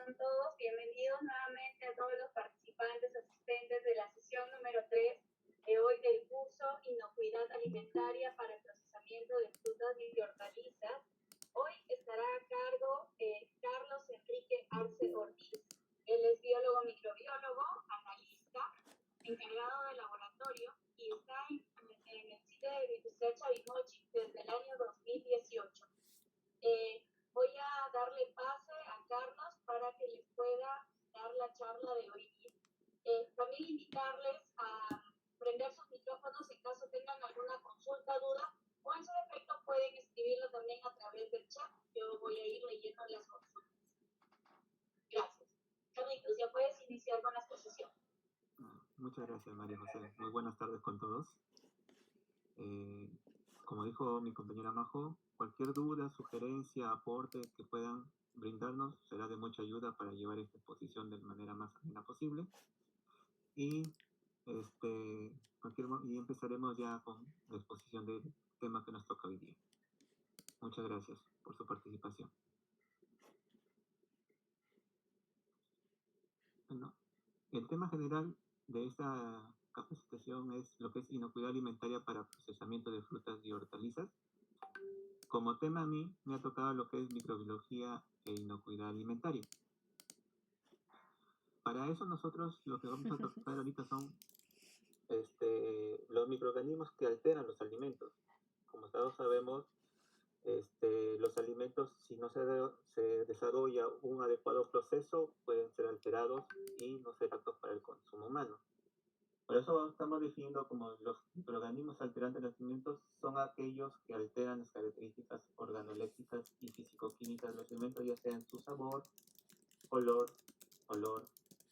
están todos? Bienvenidos nuevamente a todos los participantes asistentes de la sesión número 3 de hoy del curso Inocuidad Alimentaria para el Procesamiento de Frutas y Hortalizas. Hoy estará a cargo Carlos Enrique Arce Ortiz. Él es biólogo microbiólogo, analista, encargado de laboratorio y está en el sitio de Biodiversidad Chavimochi desde el año 2018. Voy a darle pase a Carlos para que les pueda dar la charla de hoy día. También invitarles a prender sus micrófonos en caso tengan alguna consulta, duda, o en su defecto pueden escribirlo también a través del chat. Yo voy a ir leyendo las consultas. Gracias. Carlitos, ya puedes iniciar con la exposición. Muchas gracias, María José. Muy buenas tardes con todos. Como dijo mi compañera Majo, cualquier duda, sugerencia, aporte que puedan brindarnos será de mucha ayuda para llevar esta exposición de manera más amena posible. Y empezaremos ya con la exposición del tema que nos toca hoy día. Muchas gracias por su participación. Bueno, el tema general de esta capacitación es lo que es inocuidad alimentaria para procesamiento de frutas y hortalizas. Como tema a mí me ha tocado lo que es microbiología e inocuidad alimentaria. Para eso nosotros lo que vamos a tocar ahorita son los microorganismos que alteran los alimentos. Como todos sabemos, los alimentos, si no se desarrolla un adecuado proceso, pueden ser alterados y no ser aptos para el consumo humano. Por eso estamos definiendo como los microorganismos alterantes de los alimentos son aquellos que alteran las características organolépticas y físico-químicas de los alimentos, ya sea en su sabor, olor,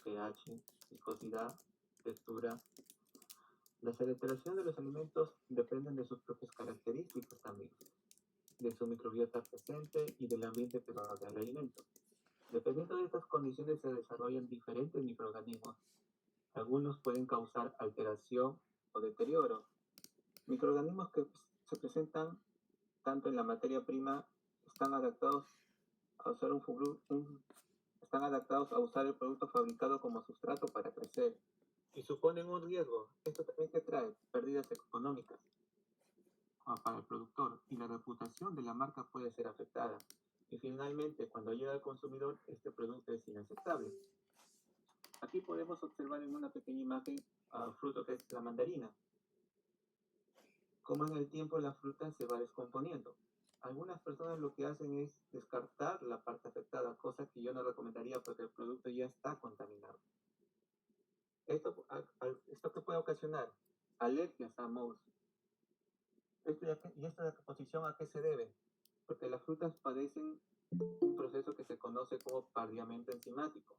pH, viscosidad, textura. Las alteraciones de los alimentos dependen de sus propias características también, de su microbiota presente y del ambiente que rodea el alimento. Dependiendo de estas condiciones se desarrollan diferentes microorganismos. Algunos pueden causar alteración o deterioro. Microorganismos que se presentan tanto en la materia prima están adaptados a usar el producto fabricado como sustrato para crecer y suponen un riesgo. Esto también que trae pérdidas económicas para el productor y la reputación de la marca puede ser afectada. Y finalmente, cuando llega al consumidor, este producto es inaceptable. Aquí podemos observar en una pequeña imagen al fruto que es la mandarina. Como en el tiempo la fruta se va descomponiendo. Algunas personas lo que hacen es descartar la parte afectada, cosa que yo no recomendaría porque el producto ya está contaminado. ¿Esto qué puede ocasionar? Alergias a mohos. ¿Y esta exposición a qué se debe? Porque las frutas padecen un proceso que se conoce como pardiamiento enzimático.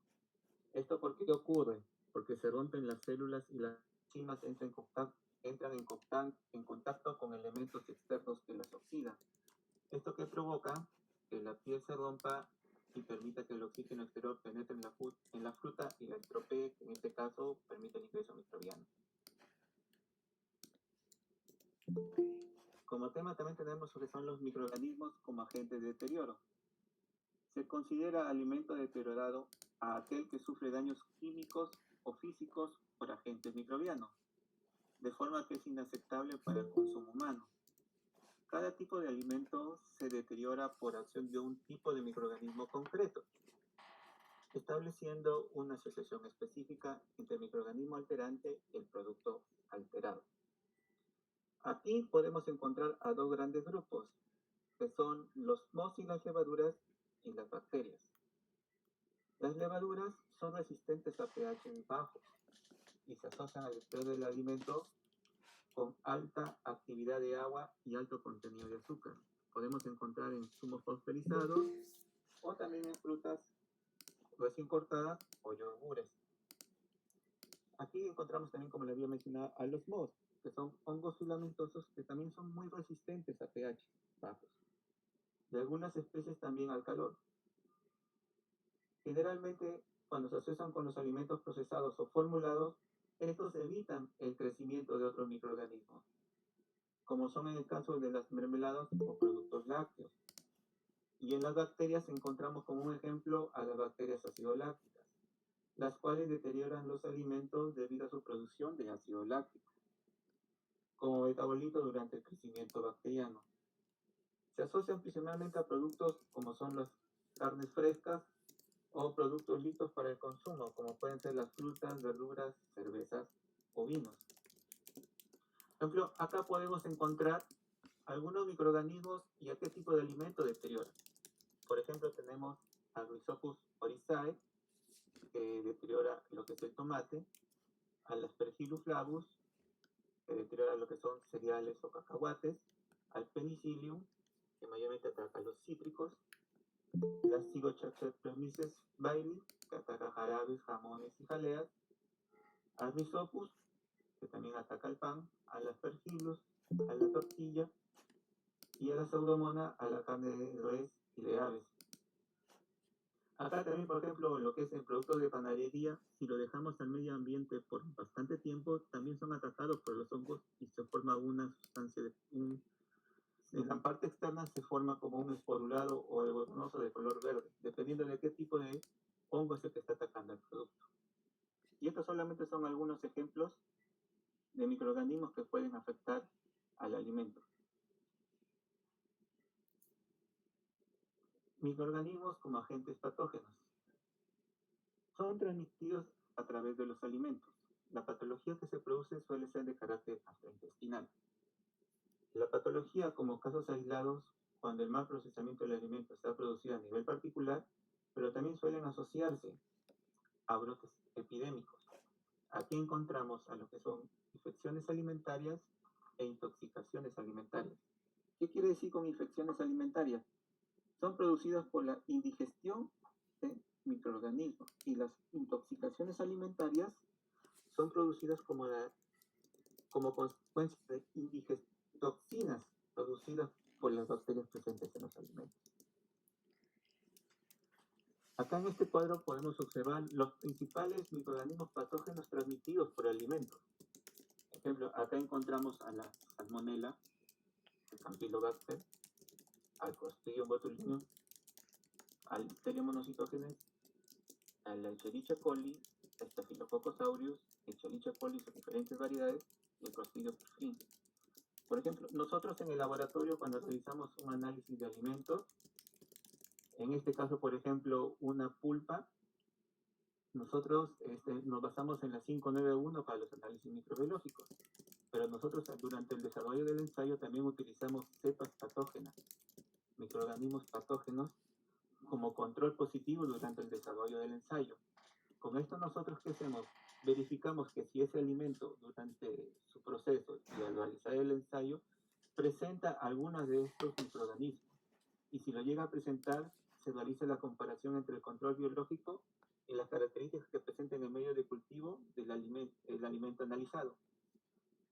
¿Esto por qué ocurre? Porque se rompen las células y las enzimas entran en contacto con elementos externos que las oxidan. ¿Esto que provoca? Que la piel se rompa y permita que el oxígeno exterior penetre en la fruta y la estropee, que en este caso permite el ingreso microbiano. Como tema también tenemos lo que son los microorganismos como agentes de deterioro. Se considera alimento deteriorado a aquel que sufre daños químicos o físicos por agentes microbianos, de forma que es inaceptable para el consumo humano. Cada tipo de alimento se deteriora por acción de un tipo de microorganismo concreto, estableciendo una asociación específica entre el microorganismo alterante y el producto alterado. Aquí podemos encontrar a dos grandes grupos, que son los mohos y las levaduras y las bacterias. Las levaduras son resistentes a pH bajos y se asocian al exterior del alimento con alta actividad de agua y alto contenido de azúcar. Podemos encontrar en zumos pasteurizados o también en frutas recién cortadas o yogures. Aquí encontramos también, como le había mencionado, a los mohos, que son hongos filamentosos que también son muy resistentes a pH bajos. De algunas especies también al calor. Generalmente, cuando se asocian con los alimentos procesados o formulados, estos evitan el crecimiento de otros microorganismos, como son en el caso de las mermeladas o productos lácteos. Y en las bacterias encontramos como un ejemplo a las bacterias acidolácticas, las cuales deterioran los alimentos debido a su producción de ácido láctico, como metabolito durante el crecimiento bacteriano. Se asocian principalmente a productos como son las carnes frescas o productos listos para el consumo, como pueden ser las frutas, verduras, cervezas o vinos. Por ejemplo, acá podemos encontrar algunos microorganismos y a qué tipo de alimento deterioran. Por ejemplo, tenemos a Rhizopus oryzae, que deteriora lo que es el tomate, al Aspergillus flavus, que deteriora lo que son cereales o cacahuates, al Penicillium, que mayormente ataca a los cítricos, la Zygochancellomyces bailey, que ataca jarabes, jamones y jaleas, al Rhizopus, que también ataca al pan, al Aspergillus, a la tortilla, y a la Pseudomonas, a la carne de res y de aves. Acá también, por ejemplo, lo que es el producto de panadería, si lo dejamos al medio ambiente por bastante tiempo, también son atacados por los hongos y se forma una sustancia, en la parte externa se forma como un esporulado o algodonoso de color verde, dependiendo de qué tipo de hongo es el que está atacando el producto. Y estos solamente son algunos ejemplos de microorganismos que pueden afectar al alimento. Microorganismos como agentes patógenos. Son transmitidos a través de los alimentos. La patología que se produce suele ser de carácter gastrointestinal. La patología, como casos aislados, cuando el mal procesamiento del alimento está producido a nivel particular, pero también suelen asociarse a brotes epidémicos. Aquí encontramos a lo que son infecciones alimentarias e intoxicaciones alimentarias. ¿Qué quiere decir con infecciones alimentarias? Son producidas por la indigestión de microorganismos y las intoxicaciones alimentarias son producidas como consecuencia de toxinas producidas por las bacterias presentes en los alimentos. Acá en este cuadro podemos observar los principales microorganismos patógenos transmitidos por alimentos. Por ejemplo, acá encontramos a la salmonella, el Campylobacter, al Clostridium botulinum, al Listeria monocytogenes, a la Escherichia coli, a Staphylococcus aureus, Escherichia coli, sus diferentes variedades, y el Clostridium perfringens. Por ejemplo, nosotros en el laboratorio, cuando realizamos un análisis de alimentos, en este caso, por ejemplo, una pulpa, nosotros nos basamos en la 591 para los análisis microbiológicos, pero nosotros durante el desarrollo del ensayo también utilizamos cepas patógenas, microorganismos patógenos, como control positivo durante el desarrollo del ensayo. Con esto nosotros, ¿qué hacemos? Verificamos que si ese alimento durante su proceso y al realizar el ensayo presenta algunos de estos microorganismos, y si lo llega a presentar, se realiza la comparación entre el control biológico y las características que presenta en el medio de cultivo del alimento analizado.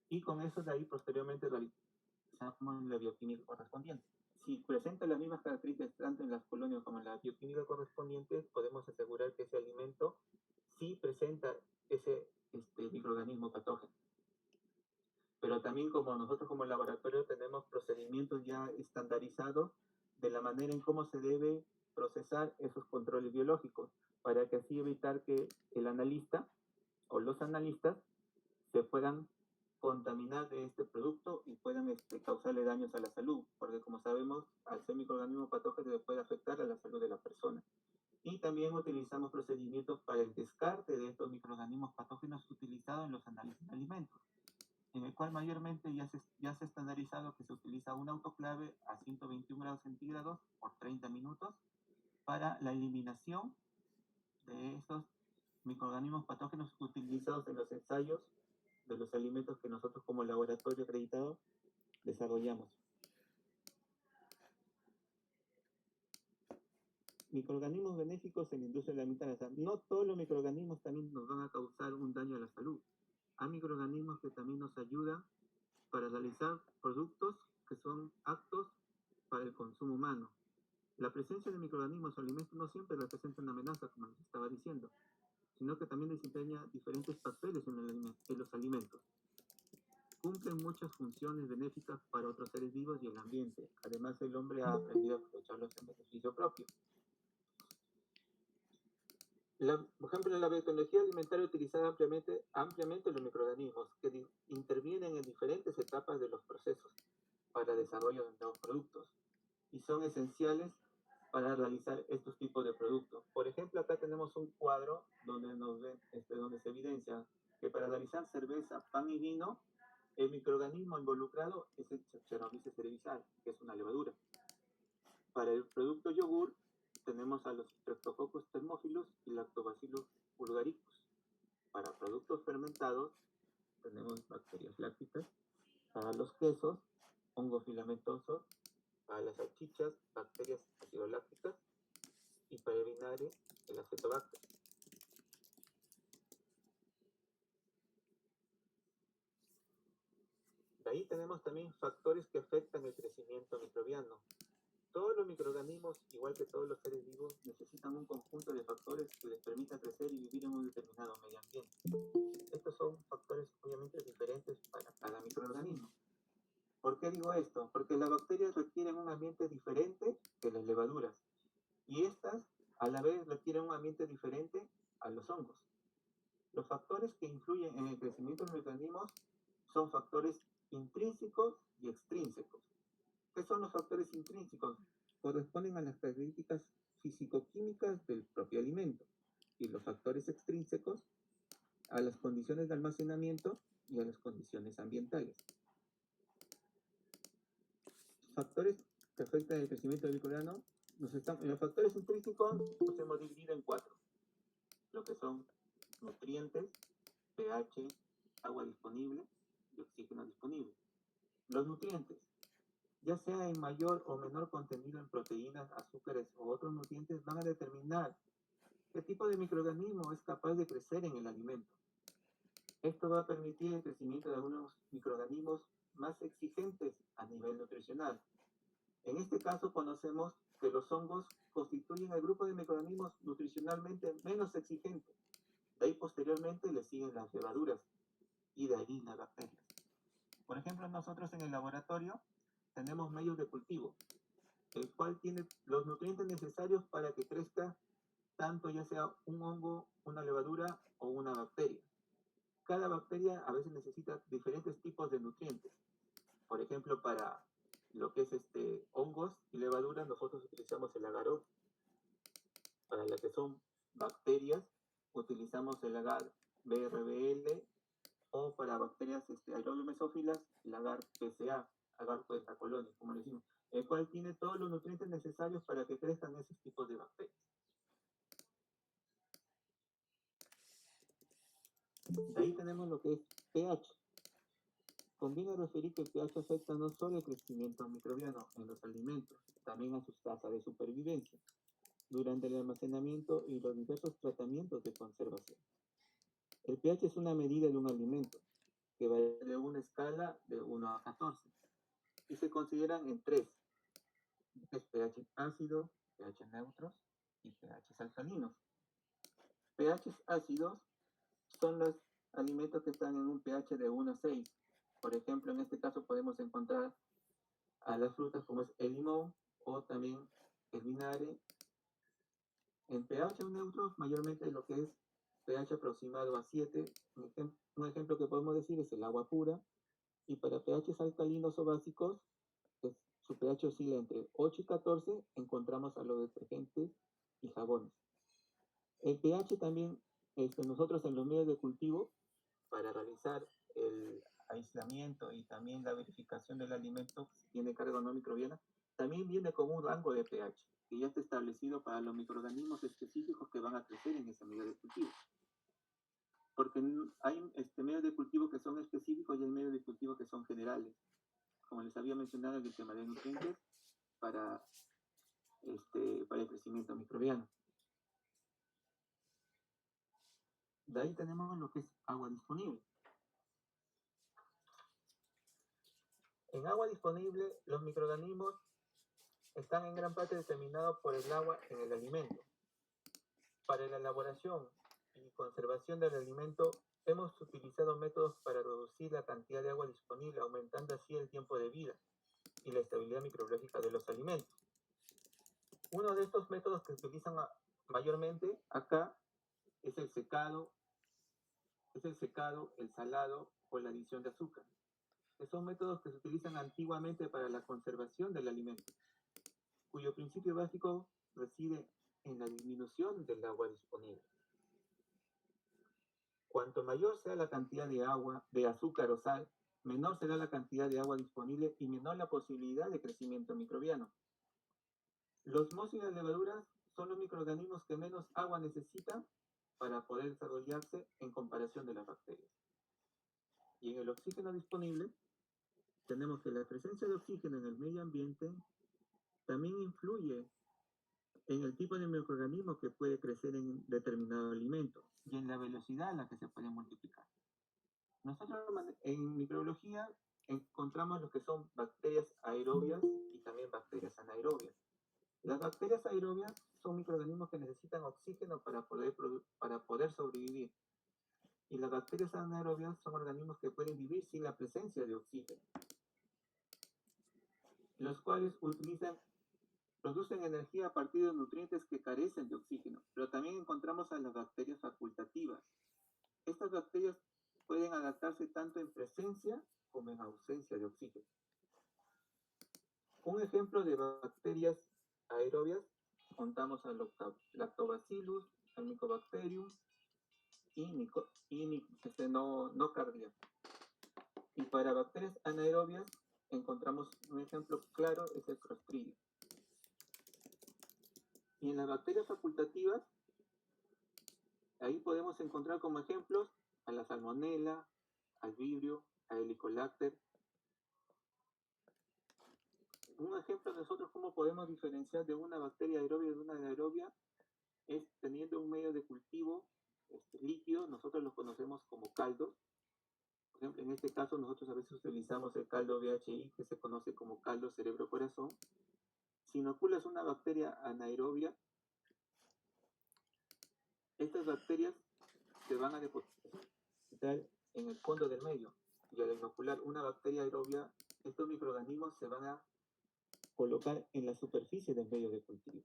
Y con eso de ahí posteriormente realizamos la bioquímica correspondiente. Si presenta las mismas características tanto en las colonias como en la bioquímica correspondiente, podemos asegurar que ese alimento sí presenta ese microorganismo patógeno. Pero también como nosotros como laboratorio tenemos procedimientos ya estandarizados de la manera en cómo se debe procesar esos controles biológicos, para que así evitar que el analista o los analistas se puedan contaminar de este producto y puedan causarle daños a la salud, porque como sabemos, al ser microorganismo patógeno puede afectar a la salud de la persona. Y también utilizamos procedimientos para el descarte de estos microorganismos patógenos utilizados en los análisis de alimentos, en el cual mayormente ya se ha estandarizado que se utiliza un autoclave a 121 grados centígrados por 30 minutos para la eliminación de estos microorganismos patógenos utilizados en los ensayos de los alimentos que nosotros como laboratorio acreditado desarrollamos. Microorganismos benéficos en la industria alimentaria. No todos los microorganismos también nos van a causar un daño a la salud. Hay microorganismos que también nos ayudan para realizar productos que son aptos para el consumo humano. La presencia de microorganismos en alimentos no siempre representa una amenaza, como les estaba diciendo, sino que también desempeña diferentes papeles en los alimentos. cumplen muchas funciones benéficas para otros seres vivos y el ambiente. Además, el hombre ha aprendido a aprovecharlos en beneficio propio. Por ejemplo, en la biotecnología alimentaria utiliza ampliamente los microorganismos que intervienen en diferentes etapas de los procesos para el desarrollo de nuevos productos y son esenciales para realizar estos tipos de productos. Por ejemplo, acá tenemos un cuadro donde, donde se evidencia que para realizar cerveza, pan y vino, el microorganismo involucrado es el Saccharomyces cerevisiae, que es una levadura. Para el producto yogur, tenemos a los Streptococcus thermophilus y Lactobacillus bulgaricus. Para productos fermentados, tenemos bacterias lácticas. Para los quesos, hongos filamentosos. Para las salchichas, bacterias acidolácticas. Y para el vinagre, el acetobacter. De ahí tenemos también factores que afectan el crecimiento microbiano. Todos los microorganismos, igual que todos los seres vivos, necesitan un conjunto de factores que les permita crecer y vivir en un determinado medio ambiente. Estos son factores obviamente diferentes para cada microorganismo. ¿Por qué digo esto? Porque las bacterias requieren un ambiente diferente que las levaduras y estas a la vez requieren un ambiente diferente a los hongos. Los factores que influyen en el crecimiento de los microorganismos son factores intrínsecos y extrínsecos. ¿Qué son los factores intrínsecos? Corresponden a las características físico-químicas del propio alimento y los factores extrínsecos a las condiciones de almacenamiento y a las condiciones ambientales. Factores que afectan el crecimiento del microorganismo, los factores intrínsecos los hemos dividido en 4, lo que son nutrientes, pH, agua disponible y oxígeno disponible. Los nutrientes, ya sea en mayor o menor contenido en proteínas, azúcares o otros nutrientes, van a determinar qué tipo de microorganismo es capaz de crecer en el alimento. Esto va a permitir el crecimiento de algunos microorganismos más exigentes a nivel nutricional. En este caso conocemos que los hongos constituyen el grupo de microorganismos nutricionalmente menos exigentes. De ahí posteriormente le siguen las levaduras y de ahí las bacterias. Por ejemplo, nosotros en el laboratorio tenemos medios de cultivo, el cual tiene los nutrientes necesarios para que crezca tanto ya sea un hongo, una levadura o una bacteria. Cada bacteria a veces necesita diferentes tipos de nutrientes. Por ejemplo, para lo que es hongos y levaduras, nosotros utilizamos el agar-ox. Para lo que son bacterias, utilizamos el agar BRBL, o para bacterias aerobios mesófilas, el agar PCA, agar puesta colonia, como le decimos, el cual tiene todos los nutrientes necesarios para que crezcan esos tipos de bacterias. De ahí tenemos lo que es pH. Conviene referir que el pH afecta no solo el crecimiento microbiano en los alimentos, también a sus tasas de supervivencia durante el almacenamiento y los diversos tratamientos de conservación. El pH es una medida de un alimento que va de una escala de 1 a 14 y se consideran en 3: pH ácido, pH neutros y pH alcalinos. pH ácidos son los alimentos que están en un pH de 1 a 6. Por ejemplo, en este caso podemos encontrar a las frutas como es el limón o también el vinagre. En pH neutros, mayormente lo que es pH aproximado a 7. Un ejemplo que podemos decir es el agua pura. Y para pH alcalinos o básicos, pues, su pH oscila entre 8 y 14, encontramos a los detergentes y jabones. El pH también, nosotros en los medios de cultivo, para realizar el aislamiento y también la verificación del alimento, si tiene carga no microbiana, también viene con un rango de pH, que ya está establecido para los microorganismos específicos que van a crecer en ese medio de cultivo. Porque hay medios de cultivo que son específicos y hay medios de cultivo que son generales. Como les había mencionado, el tema de nutrientes para el crecimiento microbiano. De ahí tenemos lo que es agua disponible. En agua disponible, los microorganismos están en gran parte determinados por el agua en el alimento. Para la elaboración y conservación del alimento hemos utilizado métodos para reducir la cantidad de agua disponible, aumentando así el tiempo de vida y la estabilidad microbiológica de los alimentos. Uno de estos métodos que se utilizan mayormente acá es el secado, el salado o la adición de azúcar. Que son métodos que se utilizan antiguamente para la conservación del alimento, cuyo principio básico reside en la disminución del agua disponible. Cuanto mayor sea la cantidad de agua, de azúcar o sal, menor será la cantidad de agua disponible y menor la posibilidad de crecimiento microbiano. Los mohos y las levaduras son los microorganismos que menos agua necesitan para poder desarrollarse en comparación de las bacterias. Y en el oxígeno disponible, tenemos que la presencia de oxígeno en el medio ambiente también influye en el tipo de microorganismo que puede crecer en determinado alimento y en la velocidad a la que se puede multiplicar. Nosotros en microbiología encontramos lo que son bacterias aerobias y también bacterias anaerobias. Las bacterias aerobias son microorganismos que necesitan oxígeno para poder sobrevivir. Y las bacterias anaerobias son organismos que pueden vivir sin la presencia de oxígeno, los cuales producen energía a partir de nutrientes que carecen de oxígeno. Pero también encontramos a las bacterias facultativas. Estas bacterias pueden adaptarse tanto en presencia como en ausencia de oxígeno. Un ejemplo de bacterias aerobias, contamos al Lactobacillus, al Mycobacterium y Nocardia. Y para bacterias anaerobias encontramos un ejemplo claro, es el Clostridium. Y en las bacterias facultativas, ahí podemos encontrar como ejemplos a la Salmonella, al Vibrio, a Helicobacter. Un ejemplo de nosotros cómo podemos diferenciar de una bacteria aerobia de una anaerobia es teniendo un medio de cultivo líquido, nosotros lo conocemos como caldos. Por ejemplo, en este caso nosotros a veces utilizamos el caldo VHI, que se conoce como caldo cerebro-corazón. Si inoculas una bacteria anaerobia, estas bacterias se van a depositar en el fondo del medio. Y al inocular una bacteria aerobia, estos microorganismos se van a colocar en la superficie del medio de cultivo.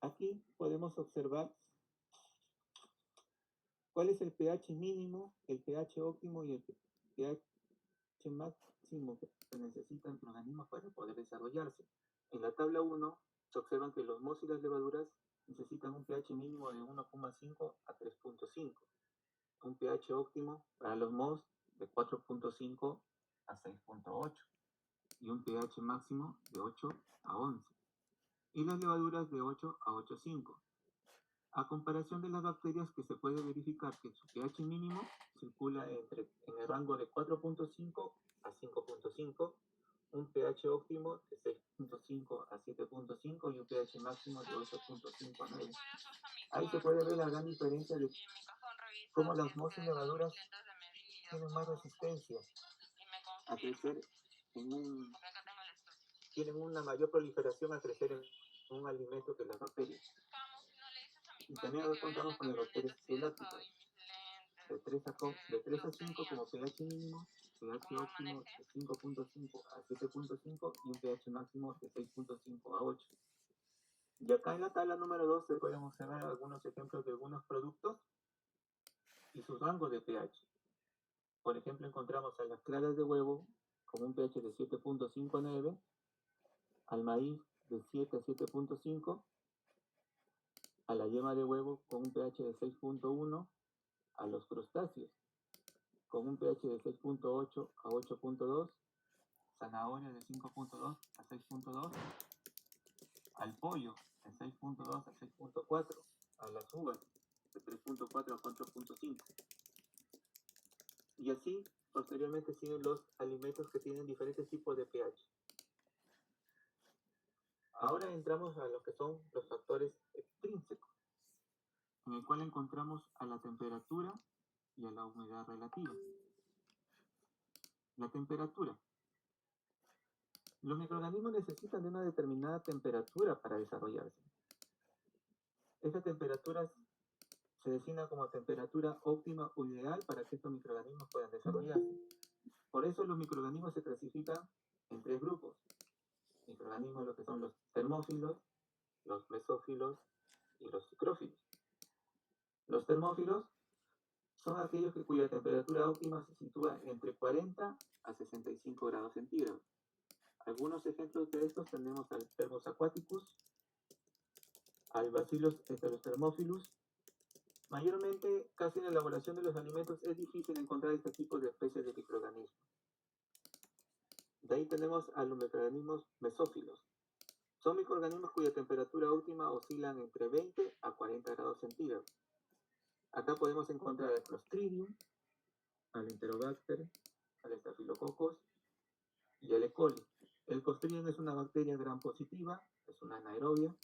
Aquí podemos observar cuál es el pH mínimo, el pH óptimo y el pH máximo que necesitan los organismos para poder desarrollarse. En la tabla 1 se observan que los mohos y las levaduras necesitan un pH mínimo de 1,5 a 3,5. Un pH óptimo para los mohos de 4,5 a 6,8 y un pH máximo de 8 a 11. Y las levaduras de 8 a 8,5. A comparación de las bacterias, que se puede verificar que su pH mínimo circula en el rango de 4,5 a 5,5, un pH óptimo de 6,5 a 7,5 y un pH máximo de 8,5 a 9. Ahí se puede ver la gran diferencia de cómo las mohos y levaduras tienen más resistencia a crecer tienen una mayor proliferación a crecer en un alimento que las bacterias. Y también contamos con las bacterias eulácticas, de 3 a 5 como pH mínimo, pH óptimo de 5,5 a 7,5 y un pH máximo de 6,5 a 8. Y acá en la tabla número 2 se pueden observar algunos ejemplos de algunos productos y sus rangos de pH. Por ejemplo, encontramos a las claras de huevo con un pH de 7,5 a 9, al maíz de 7 a 7,5, a la yema de huevo con un pH de 6,1, a los crustáceos con un pH de 6,8 a 8,2, zanahoria de 5,2 a 6,2, al pollo de 6,2 a 6,4, a las uvas de 3,4 a 4,5. Y así, posteriormente siguen los alimentos que tienen diferentes tipos de pH. Ahora entramos a lo que son los factores extrínsecos, en el cual encontramos a la temperatura y a la humedad relativa. La temperatura. Los microorganismos necesitan de una determinada temperatura para desarrollarse. Esta temperatura se designa como temperatura óptima o ideal para que estos microorganismos puedan desarrollarse. Por eso los microorganismos se clasifican en 3 grupos. Microorganismos, lo que son los termófilos, los mesófilos y los psicrófilos. Los termófilos son aquellos cuya temperatura óptima se sitúa entre 40 a 65 grados centígrados. Algunos ejemplos de estos tenemos al Thermus aquaticus, al Bacillus heterothermophilus. Mayormente, casi en la elaboración de los alimentos es difícil encontrar este tipo de especies de microorganismos. De ahí tenemos a los microorganismos mesófilos. Son microorganismos cuya temperatura óptima oscilan entre 20 a 40 grados centígrados. Acá podemos encontrar al Clostridium, al Enterobacter, al Staphylococcus y al E. coli. El Clostridium es una bacteria gram positiva, es una anaerobia.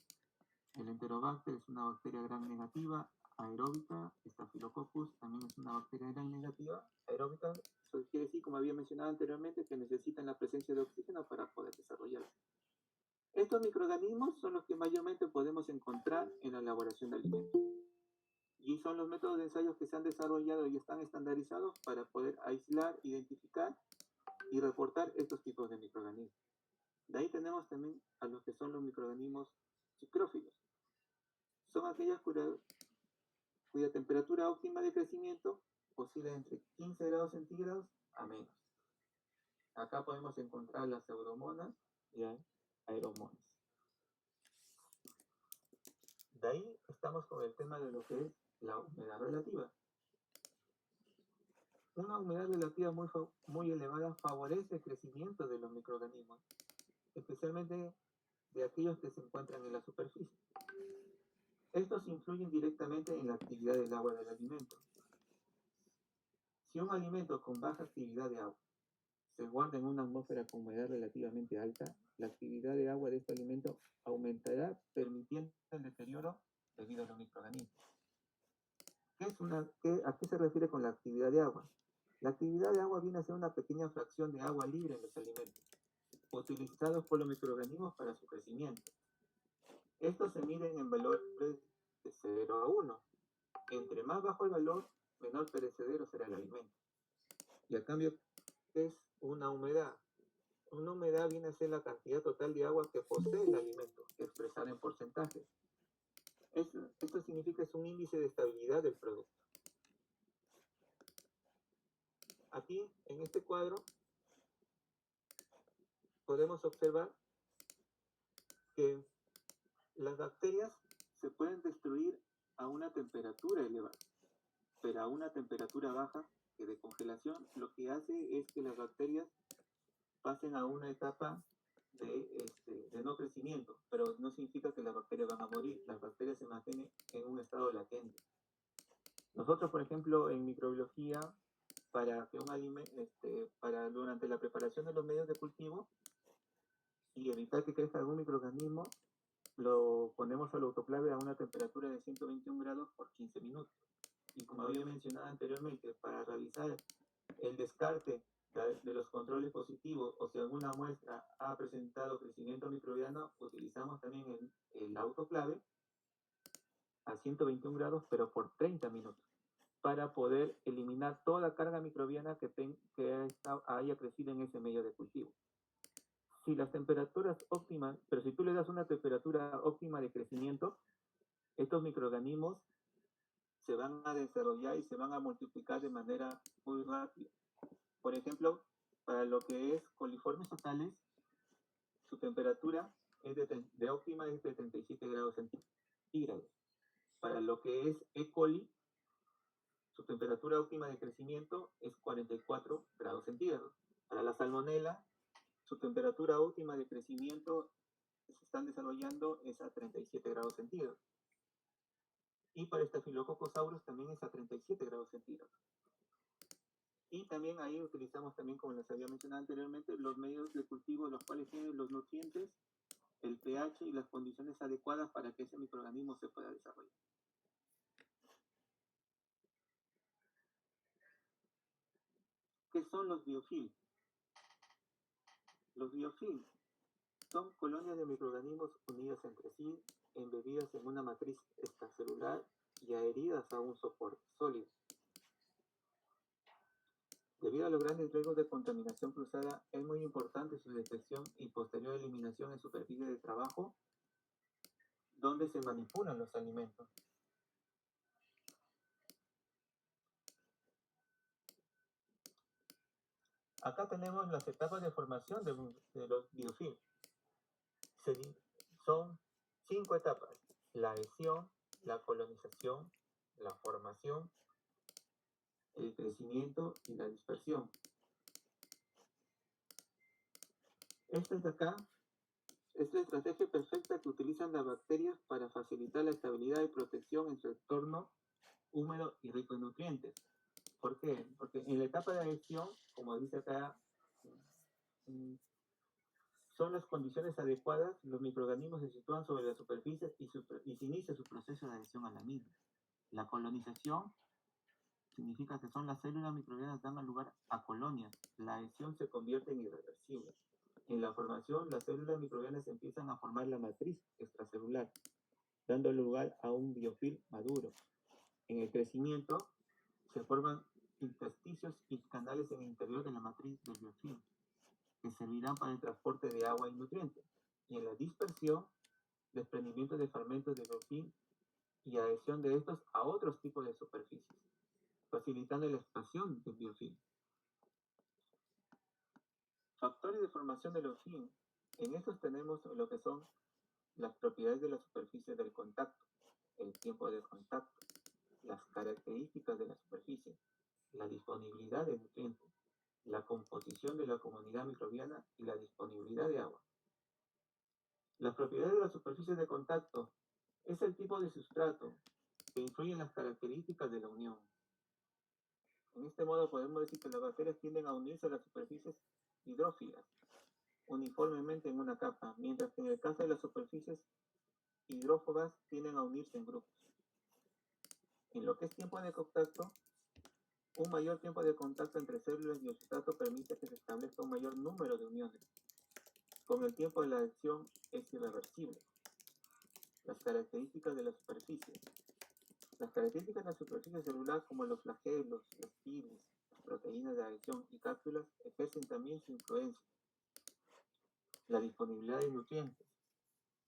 El Enterobacter es una bacteria gram negativa, aeróbica. Staphylococcus también es una bacteria gram negativa, aeróbica. Eso quiere decir, como había mencionado anteriormente, que necesitan la presencia de oxígeno para poder desarrollarse. Estos microorganismos son los que mayormente podemos encontrar en la elaboración de alimentos. Y son los métodos de ensayo que se han desarrollado y están estandarizados para poder aislar, identificar y reportar estos tipos de microorganismos. De ahí tenemos también a los que son los microorganismos psicrófilos. Son aquellas cuya temperatura óptima de crecimiento oscila entre 15 grados centígrados a menos. Acá podemos encontrar las pseudomonas y aeromonas. De ahí estamos con el tema de lo que es la humedad relativa. Una humedad relativa muy elevada favorece el crecimiento de los microorganismos, especialmente de aquellos que se encuentran en la superficie. Estos influyen directamente en la actividad del agua del alimento. Si un alimento con baja actividad de agua se guarda en una atmósfera con humedad relativamente alta, la actividad de agua de este alimento aumentará, permitiendo el deterioro debido a los microorganismos. ¿A qué se refiere con la actividad de agua? La actividad de agua viene a ser una pequeña fracción de agua libre en los alimentos, utilizados por los microorganismos para su crecimiento. Estos se miden en valores de 0 a 1. Entre más bajo el valor, menor perecedero será el alimento. Y a cambio, ¿qué es una humedad? Una humedad viene a ser la cantidad total de agua que posee el alimento, expresada en porcentajes. Esto significa que es un índice de estabilidad del producto. Aquí, en este cuadro, podemos observar que las bacterias se pueden destruir a una temperatura elevada, pero a una temperatura baja, que de congelación, lo que hace es que las bacterias pasen a una etapa de no crecimiento, pero no significa que las bacterias van a morir, las bacterias se mantienen en un estado latente. Nosotros, por ejemplo, en microbiología, para que un alimento, durante la preparación de los medios de cultivo y evitar que crezca algún microorganismo, lo ponemos al autoclave a una temperatura de 121 grados por 15 minutos. Y como había mencionado anteriormente, para realizar el descarte de los controles positivos o si alguna muestra ha presentado crecimiento microbiano, utilizamos también el autoclave a 121 grados, pero por 30 minutos, para poder eliminar toda la carga microbiana que haya crecido en ese medio de cultivo. Si las temperaturas óptimas, pero si tú le das una temperatura óptima de crecimiento, estos microorganismos se van a desarrollar y se van a multiplicar de manera muy rápida. Por ejemplo, para lo que es coliformes totales, su temperatura es de óptima es de 37 grados centígrados. Para lo que es E. coli, su temperatura óptima de crecimiento es 44 grados centígrados. Para la salmonela, su temperatura óptima de crecimiento que se están desarrollando es a 37 grados centígrados. Y para Staphylococcus aureus también es a 37 grados centígrados. Y también ahí utilizamos también, como les había mencionado anteriormente, los medios de cultivo, los cuales tienen los nutrientes, el pH y las condiciones adecuadas para que ese microorganismo se pueda desarrollar. ¿Qué son los biofilms? Los biofilms son colonias de microorganismos unidos entre sí embebidas en una matriz extracelular y adheridas a un soporte sólido. Debido a los grandes riesgos de contaminación cruzada, es muy importante su detección y posterior eliminación en superficie de trabajo donde se manipulan los alimentos. Acá tenemos las etapas de formación de los biofilms. Son 5 etapas: la adhesión, la colonización, la formación, el crecimiento y la dispersión. Esta de acá es la estrategia perfecta que utilizan las bacterias para facilitar la estabilidad y protección en su entorno húmedo y rico en nutrientes. ¿Por qué? Porque en la etapa de adhesión, como dice acá, son las condiciones adecuadas, los microorganismos se sitúan sobre la superficie y se inicia su proceso de adhesión a la misma. La colonización significa que son las células microbianas que dan lugar a colonias. La adhesión se convierte en irreversible. En la formación, las células microbianas empiezan a formar la matriz extracelular, dando lugar a un biofilm maduro. En el crecimiento, se forman intersticios y canales en el interior de la matriz del biofilm, que servirán para el transporte de agua y nutrientes. Y en la dispersión, desprendimiento de fragmentos de biofilm y adhesión de estos a otros tipos de superficies, facilitando la expansión del biofilm. Factores de formación del biofilm. En estos tenemos lo que son las propiedades de la superficie del contacto, el tiempo de contacto, las características de la superficie, la disponibilidad de nutrientes, la composición de la comunidad microbiana y la disponibilidad de agua. Las propiedades de la superficie de contacto es el tipo de sustrato que influye en las características de la unión. En este modo podemos decir que las bacterias tienden a unirse a las superficies hidrófilas uniformemente en una capa, mientras que en el caso de las superficies hidrófobas tienden a unirse en grupos. En lo que es tiempo de contacto, un mayor tiempo de contacto entre células y el sustrato permite que se establezca un mayor número de uniones. Con el tiempo de la adhesión es irreversible. Las características de la superficie. Las características de la superficie celular, como los flagelos, las pines, las proteínas de adhesión y cápsulas, ejercen también su influencia. La disponibilidad de nutrientes.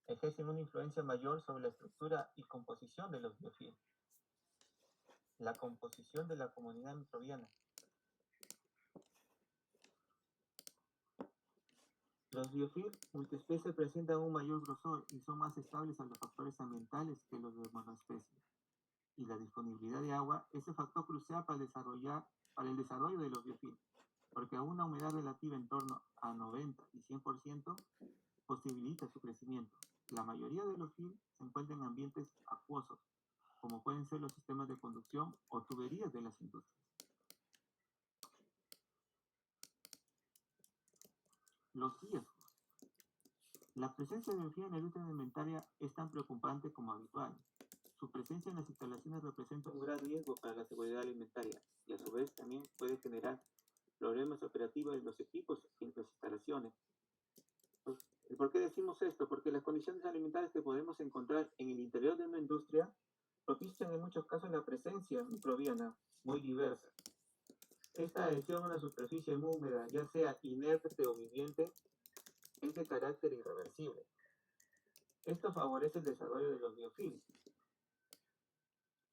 Ejercen una influencia mayor sobre la estructura y composición de los biofilms. La composición de la comunidad microbiana. Los biofilms multiespecie presentan un mayor grosor y son más estables a los factores ambientales que los de monoespecie. Y la disponibilidad de agua es el factor crucial para el desarrollo de los biofilms, porque a una humedad relativa en torno a 90 y 100% posibilita su crecimiento. La mayoría de los films se encuentran en ambientes acuosos, como pueden ser los sistemas de conducción o tuberías de las industrias. Los riesgos. La presencia de biofilm en la industria alimentaria es tan preocupante como habitual. Su presencia en las instalaciones representa un gran riesgo para la seguridad alimentaria y a su vez también puede generar problemas operativos en los equipos y en las instalaciones. ¿Por qué decimos esto? Porque las condiciones alimentarias que podemos encontrar en el interior de una industria propician en muchos casos la presencia microbiana muy diversa. Esta adhesión a una superficie húmeda, ya sea inerte o viviente, es de carácter irreversible. Esto favorece el desarrollo de los biofilms,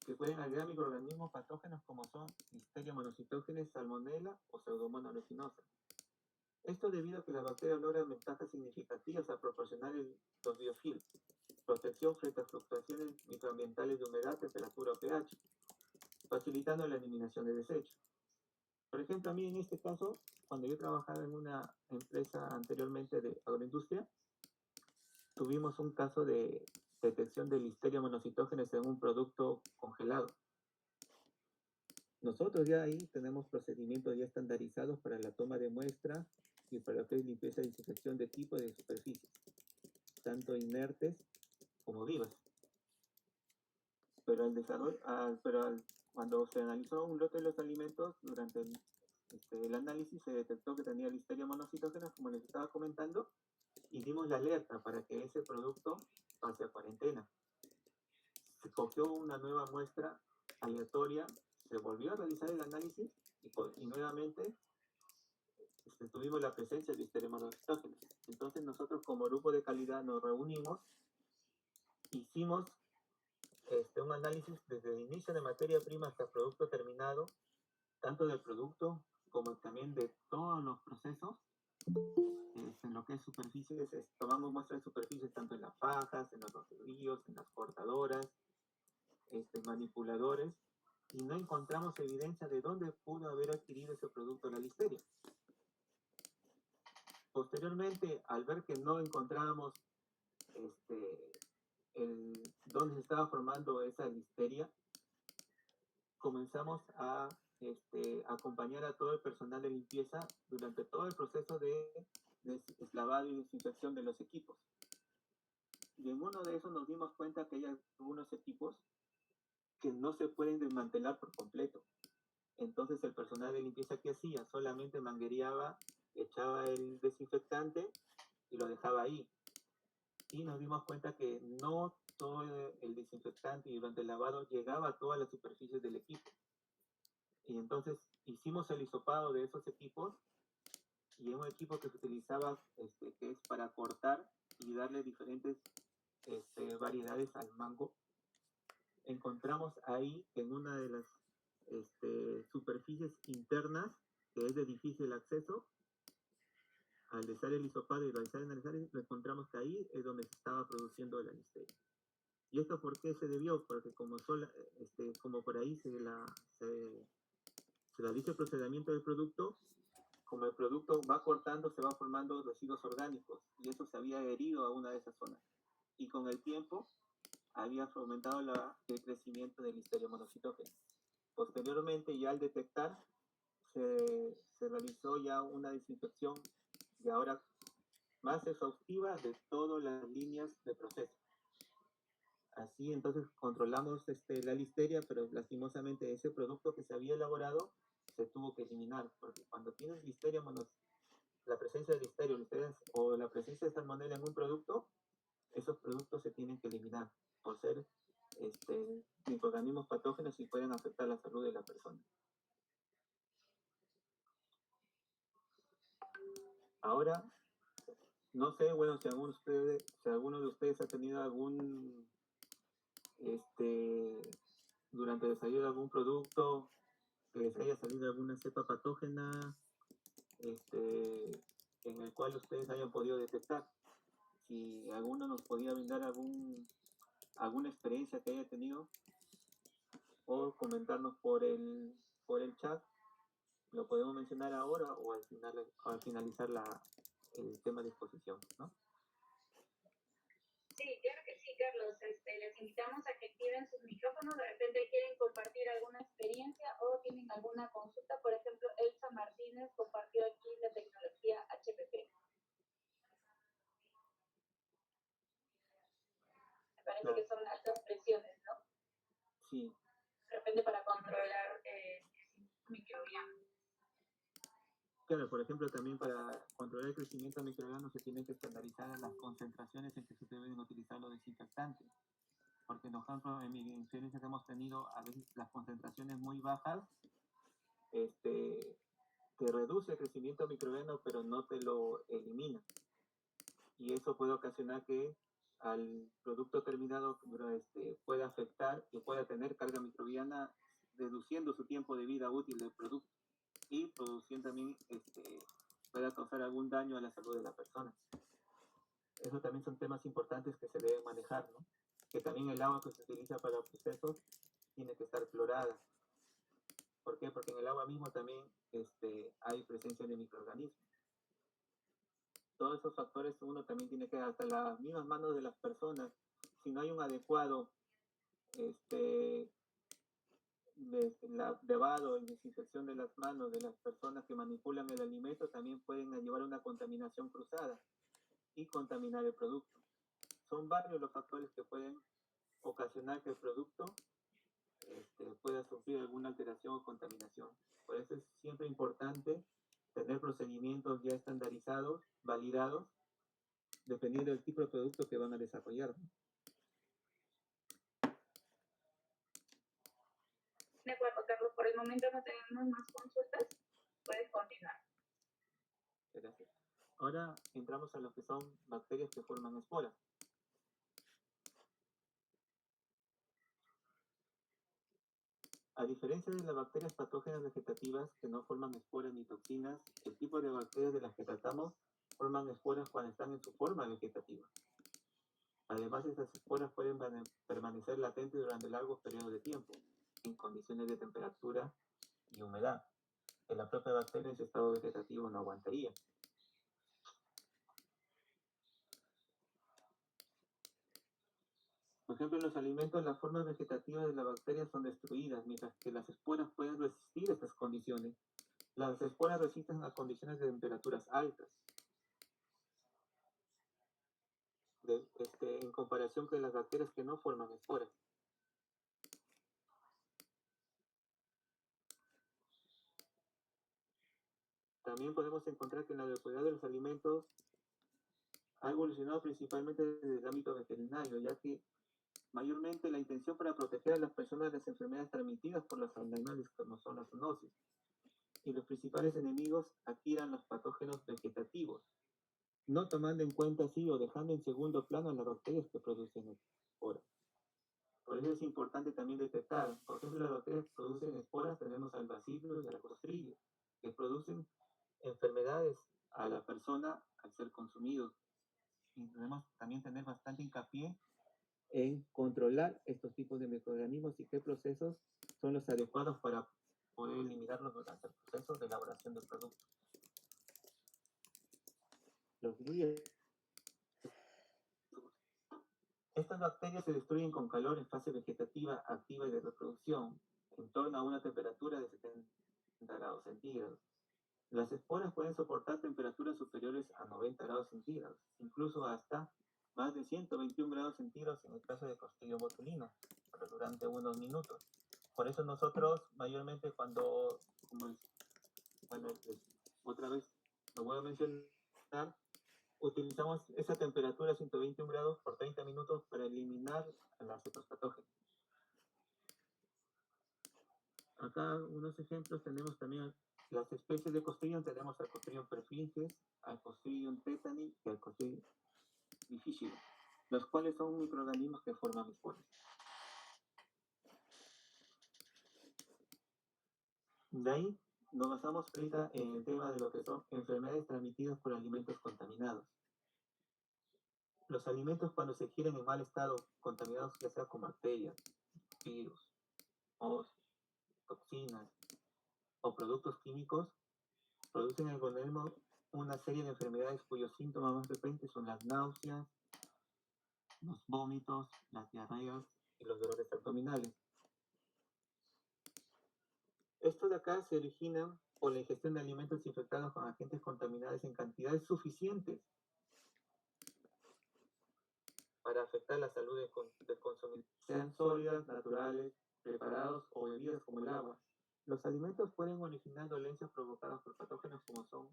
que pueden agregar microorganismos patógenos como son Listeria monocytogenes, Salmonella o Pseudomonas aeruginosa. Esto debido a que las bacterias logran ventajas significativas al proporcionar los biofilms, protección frente a fluctuaciones microambientales de humedad, temperatura o pH, facilitando la eliminación de desechos. Por ejemplo, a mí en este caso, cuando yo trabajaba en una empresa anteriormente de agroindustria, tuvimos un caso de detección de Listeria monocytogenes en un producto congelado. Nosotros ya ahí tenemos procedimientos ya estandarizados para la toma de muestra y para lo que es limpieza y desinfección de tipo de superficies, tanto inertes como vivas. Pero cuando se analizó un lote de los alimentos, durante el análisis se detectó que tenía Listeria monocytogenes, como les estaba comentando, y dimos la alerta para que ese producto pase a cuarentena. Se cogió una nueva muestra aleatoria, se volvió a realizar el análisis y nuevamente tuvimos la presencia de Listeria monocytogenes. Entonces nosotros como grupo de calidad nos reunimos, hicimos un análisis desde el inicio de materia prima hasta producto terminado, tanto del producto como también de todos los procesos. En lo que es superficies, tomamos muestras de superficies tanto en las fajas, en los rodillos, en las cortadoras, manipuladores, y no encontramos evidencia de dónde pudo haber adquirido ese producto la listeria. Posteriormente, al ver que no encontrábamos dónde se estaba formando esa listeria, comenzamos a acompañar a todo el personal de limpieza durante todo el proceso de lavado y desinfección de los equipos. Y en uno de esos nos dimos cuenta que hay algunos equipos que no se pueden desmantelar por completo. Entonces el personal de limpieza, ¿qué hacía? Solamente manguereaba, echaba el desinfectante y lo dejaba ahí. Y nos dimos cuenta que no todo el desinfectante y durante el lavado llegaba a todas las superficies del equipo. Y entonces hicimos el hisopado de esos equipos, y en un equipo que se utilizaba, que es para cortar y darle diferentes variedades al mango, encontramos ahí en una de las superficies internas, que es de difícil acceso, al hacer el hisopado y realizar el análisis, lo encontramos que ahí es donde se estaba produciendo la listeria. ¿Y esto por qué se debió? Porque como por ahí se realiza el procedimiento del producto, como el producto va cortando, se va formando residuos orgánicos, y eso se había adherido a una de esas zonas. Y con el tiempo había fomentado el crecimiento del Listeria monocytogenes. Posteriormente, ya al detectar, se realizó ya una desinfección y ahora más exhaustiva de todas las líneas de proceso. Así entonces controlamos la listeria, pero lastimosamente ese producto que se había elaborado se tuvo que eliminar, porque cuando tienes listeria la presencia de listeria o la presencia de salmonella en un producto, esos productos se tienen que eliminar por ser microorganismos patógenos y pueden afectar la salud de la persona. Ahora, no sé, bueno, si alguno de ustedes ha tenido algún, durante el desarrollo de algún producto, que les haya salido alguna cepa patógena, en el cual ustedes hayan podido detectar. Si alguno nos podía brindar alguna experiencia que haya tenido, o comentarnos por el chat, lo podemos mencionar ahora o al finalizar el tema de exposición, ¿no? Sí, claro que sí, Carlos. Les invitamos a que activen sus micrófonos. De repente quieren compartir alguna experiencia o tienen alguna consulta. Por ejemplo, Elsa Martínez compartió aquí la tecnología HPP. Me parece claro que son altas presiones, ¿no? Sí. De repente para controlar microbiano. Claro, por ejemplo, también para controlar el crecimiento microbiano se tienen que estandarizar las concentraciones en que se deben utilizar los desinfectantes. Porque, por ejemplo, en mi experiencia que hemos tenido, a veces las concentraciones muy bajas te reduce el crecimiento microbiano, pero no te lo elimina. Y eso puede ocasionar que al producto terminado pueda afectar y pueda tener carga microbiana, reduciendo su tiempo de vida útil del producto y produciendo también pueda causar algún daño a la salud de la persona. Eso también son temas importantes que se deben manejar, ¿no? Que también el agua que se utiliza para los procesos tiene que estar clorada. ¿Por qué? Porque en el agua mismo también hay presencia de microorganismos. Todos esos factores uno también tiene que, hasta las mismas manos de las personas, si no hay un adecuado lavado y desinfección de las manos de las personas que manipulan el alimento, también pueden llevar una contaminación cruzada y contaminar el producto. Son varios los factores que pueden ocasionar que el producto pueda sufrir alguna alteración o contaminación. Por eso es siempre importante tener procedimientos ya estandarizados, validados, dependiendo del tipo de producto que van a desarrollar. De acuerdo, Carlos, por el momento no tenemos más consultas. Puedes continuar. Gracias. Ahora entramos a lo que son bacterias que forman esporas. A diferencia de las bacterias patógenas vegetativas que no forman esporas ni toxinas, el tipo de bacterias de las que tratamos forman esporas cuando están en su forma vegetativa. Además, estas esporas pueden permanecer latentes durante largos periodos de tiempo, en condiciones de temperatura y humedad, que la propia bacteria en su estado vegetativo no aguantaría. Por ejemplo, en los alimentos las formas vegetativas de las bacterias son destruidas, mientras que las esporas pueden resistir estas condiciones. Las esporas resisten a condiciones de temperaturas altas, en comparación con las bacterias que no forman esporas. También podemos encontrar que la adecuación de los alimentos ha evolucionado principalmente desde el ámbito veterinario, ya que mayormente la intención para proteger a las personas de las enfermedades transmitidas por los animales, como son las zoonosis. Y los principales enemigos aquí eran los patógenos vegetativos, no tomando en cuenta así o dejando en segundo plano a las bacterias que producen esporas. Por eso es importante también detectar, por ejemplo, las bacterias que producen esporas, tenemos al bacilo y al clostridio, que producen enfermedades a la persona al ser consumidos. Y debemos también tener bastante hincapié en controlar estos tipos de microorganismos y qué procesos son los adecuados para poder eliminarlos durante el proceso de elaboración del producto. Los virus. Estas bacterias se destruyen con calor en fase vegetativa, activa y de reproducción, en torno a una temperatura de 70 grados centígrados. Las esporas pueden soportar temperaturas superiores a 90 grados centígrados, incluso hasta más de 121 grados centígrados en el caso de Clostridium botulinum, pero durante unos minutos. Por eso nosotros mayormente cuando, otra vez lo voy a mencionar, utilizamos esa temperatura 121 grados por 30 minutos para eliminar a los otros patógenos. Acá unos ejemplos tenemos también las especies de Clostridium, tenemos al Clostridium perfringens, al Clostridium tetani y al Clostridium difficile, los cuales son microorganismos que forman esporas. De ahí nos basamos ahorita en el tema de lo que son enfermedades transmitidas por alimentos contaminados. Los alimentos cuando se adquieren en mal estado, contaminados ya sea con bacterias, virus, hongos, toxinas o productos químicos, producen en el organismo una serie de enfermedades cuyos síntomas más frecuentes son las náuseas, los vómitos, las diarreas y los dolores abdominales. Estos de acá se originan por la ingestión de alimentos infectados con agentes contaminados en cantidades suficientes para afectar la salud del consumidor, sean sólidas, naturales, preparados o bebidas como el agua. Los alimentos pueden originar dolencias provocadas por patógenos como son,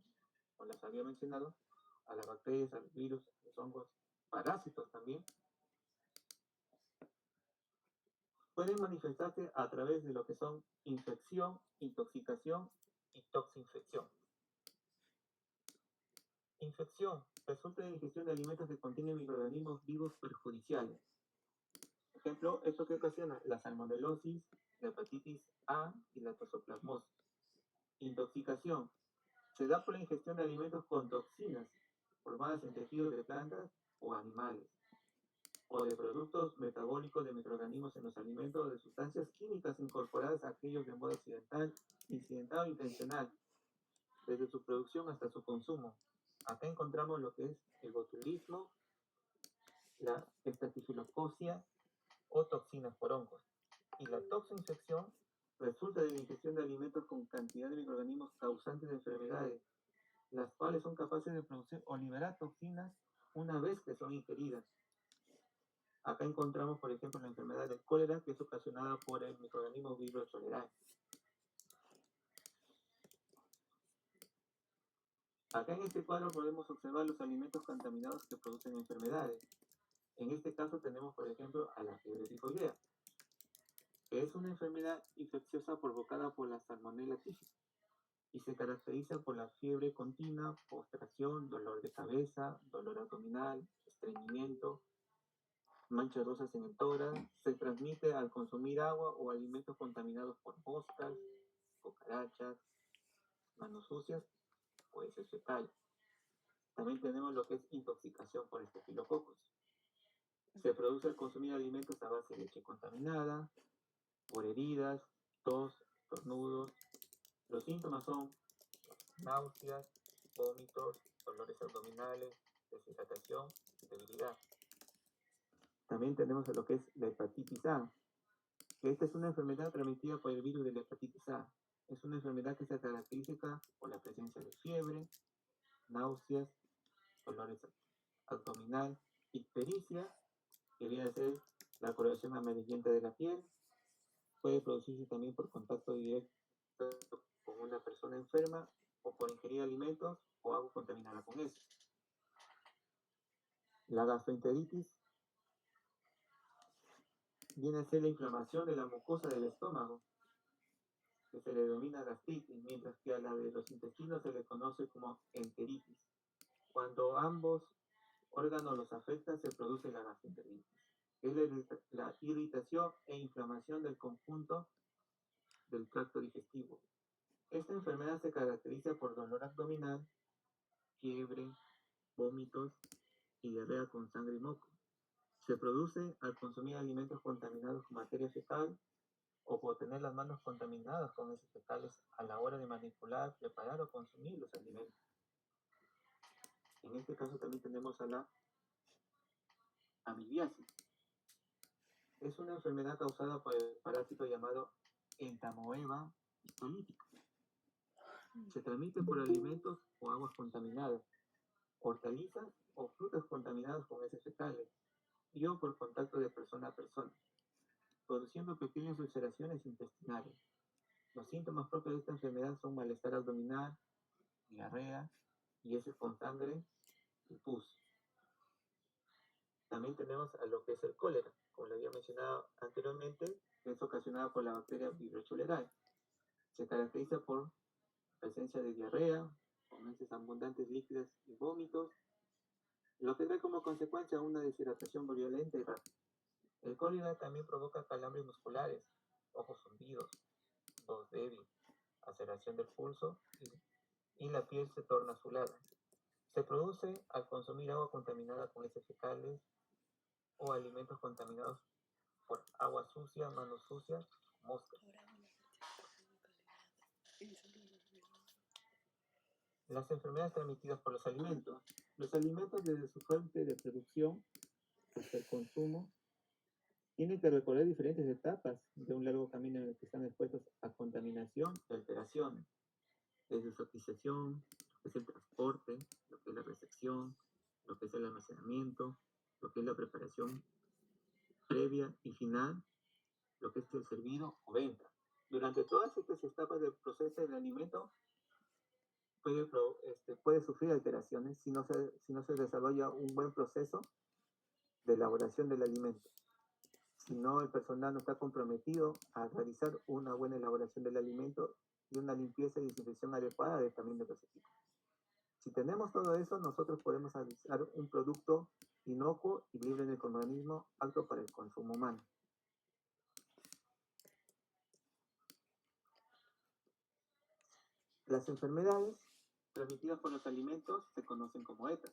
como les había mencionado, a las bacterias, a los virus, a los hongos, parásitos también. Pueden manifestarse a través de lo que son infección, intoxicación y toxinfección. Infección resulta de ingestión de alimentos que contienen microorganismos vivos perjudiciales. Por ejemplo, esto que ocasiona la salmonelosis, la hepatitis A y la toxoplasmosis. Intoxicación se da por la ingestión de alimentos con toxinas formadas en tejidos de plantas o animales, o de productos metabólicos de microorganismos en los alimentos o de sustancias químicas incorporadas a aquellos de modo incidental o intencional, desde su producción hasta su consumo. Acá encontramos lo que es el botulismo, la estafilococia o toxinas por hongos. Y la toxinfección resulta de la ingestión de alimentos con cantidad de microorganismos causantes de enfermedades, las cuales son capaces de producir o liberar toxinas una vez que son ingeridas. Acá encontramos, por ejemplo, la enfermedad del cólera, que es ocasionada por el microorganismo Vibrio cholerae. Acá en este cuadro podemos observar los alimentos contaminados que producen enfermedades. En este caso tenemos, por ejemplo, a la fiebre tifoidea. que es una enfermedad infecciosa provocada por la Salmonella tífica y se caracteriza por la fiebre continua, postración, dolor de cabeza, dolor abdominal, estreñimiento, manchas rosas en el tórax. Se transmite al consumir agua o alimentos contaminados por moscas, cucarachas, manos sucias o heces fecales. También tenemos lo que es intoxicación por estafilococos. Se produce al consumir alimentos a base de leche contaminada, por heridas, tos, estornudos. Los síntomas son náuseas, vómitos, dolores abdominales, deshidratación y debilidad. También tenemos lo que es la hepatitis A, que esta es una enfermedad transmitida por el virus de la hepatitis A. Es una enfermedad que se caracteriza por la presencia de fiebre, náuseas, dolores abdominal, ictericia, que viene a ser la coloración amarillenta de la piel. Puede producirse también por contacto directo con una persona enferma o por ingerir alimentos o agua contaminada con eso. La gastroenteritis viene a ser la inflamación de la mucosa del estómago, que se le denomina gastritis, mientras que a la de los intestinos se le conoce como enteritis. Cuando ambos órganos los afectan, se produce la gastroenteritis, que es la irritación e inflamación del conjunto del tracto digestivo. Esta enfermedad se caracteriza por dolor abdominal, fiebre, vómitos y diarrea con sangre y moco. Se produce al consumir alimentos contaminados con materia fecal o por tener las manos contaminadas con heces fecales a la hora de manipular, preparar o consumir los alimentos. En este caso también tenemos a la amibiasis. Es una enfermedad causada por el parásito llamado Entamoeba histolítica. Se transmite por alimentos o aguas contaminadas, hortalizas o frutas contaminadas con heces fecales y o por contacto de persona a persona, produciendo pequeñas ulceraciones intestinales. Los síntomas propios de esta enfermedad son malestar abdominal, diarrea y heces con sangre y pus. También tenemos a lo que es el cólera, como lo había mencionado anteriormente, que es ocasionada por la bacteria Vibrio cholerae. Se caracteriza por presencia de diarrea, con heces abundantes líquidas y vómitos, lo que trae como consecuencia una deshidratación violenta y rápida. El cólera también provoca calambres musculares, ojos hundidos, voz débil, aceleración del pulso y la piel se torna azulada. Se produce al consumir agua contaminada con heces fecales o alimentos contaminados por agua sucia, manos sucias, moscas. Las enfermedades transmitidas por los alimentos. Los alimentos desde su fuente de producción hasta el consumo tienen que recorrer diferentes etapas de un largo camino en el que están expuestos a contaminación y alteraciones, desde su adquisición, lo que es el transporte, lo que es la recepción, lo que es el almacenamiento, lo que es la preparación previa y final, lo que es el servido o venta. Durante todas estas etapas del proceso del alimento puede sufrir alteraciones si no se desarrolla un buen proceso de elaboración del alimento. Si no, el personal no está comprometido a realizar una buena elaboración del alimento y una limpieza y desinfección adecuada también de los equipos. Si tenemos todo eso, nosotros podemos realizar un producto inocuo y libre de organismo apto para el consumo humano. Las enfermedades transmitidas por los alimentos se conocen como ETAs.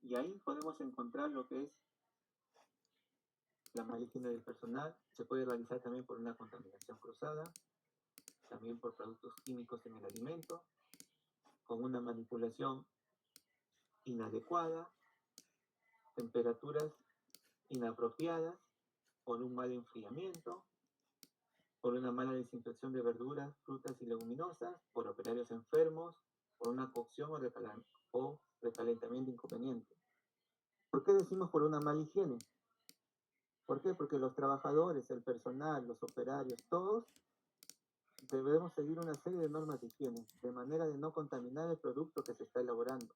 Y ahí podemos encontrar lo que es la mala higiene del personal. Se puede realizar también por una contaminación cruzada, también por productos químicos en el alimento, con una manipulación inadecuada, temperaturas inapropiadas, por un mal enfriamiento, por una mala desinfección de verduras, frutas y leguminosas, por operarios enfermos, por una cocción o recalentamiento inconveniente. ¿Por qué decimos por una mala higiene? ¿Por qué? Porque los trabajadores, el personal, los operarios, todos debemos seguir una serie de normas de higiene, de manera de no contaminar el producto que se está elaborando.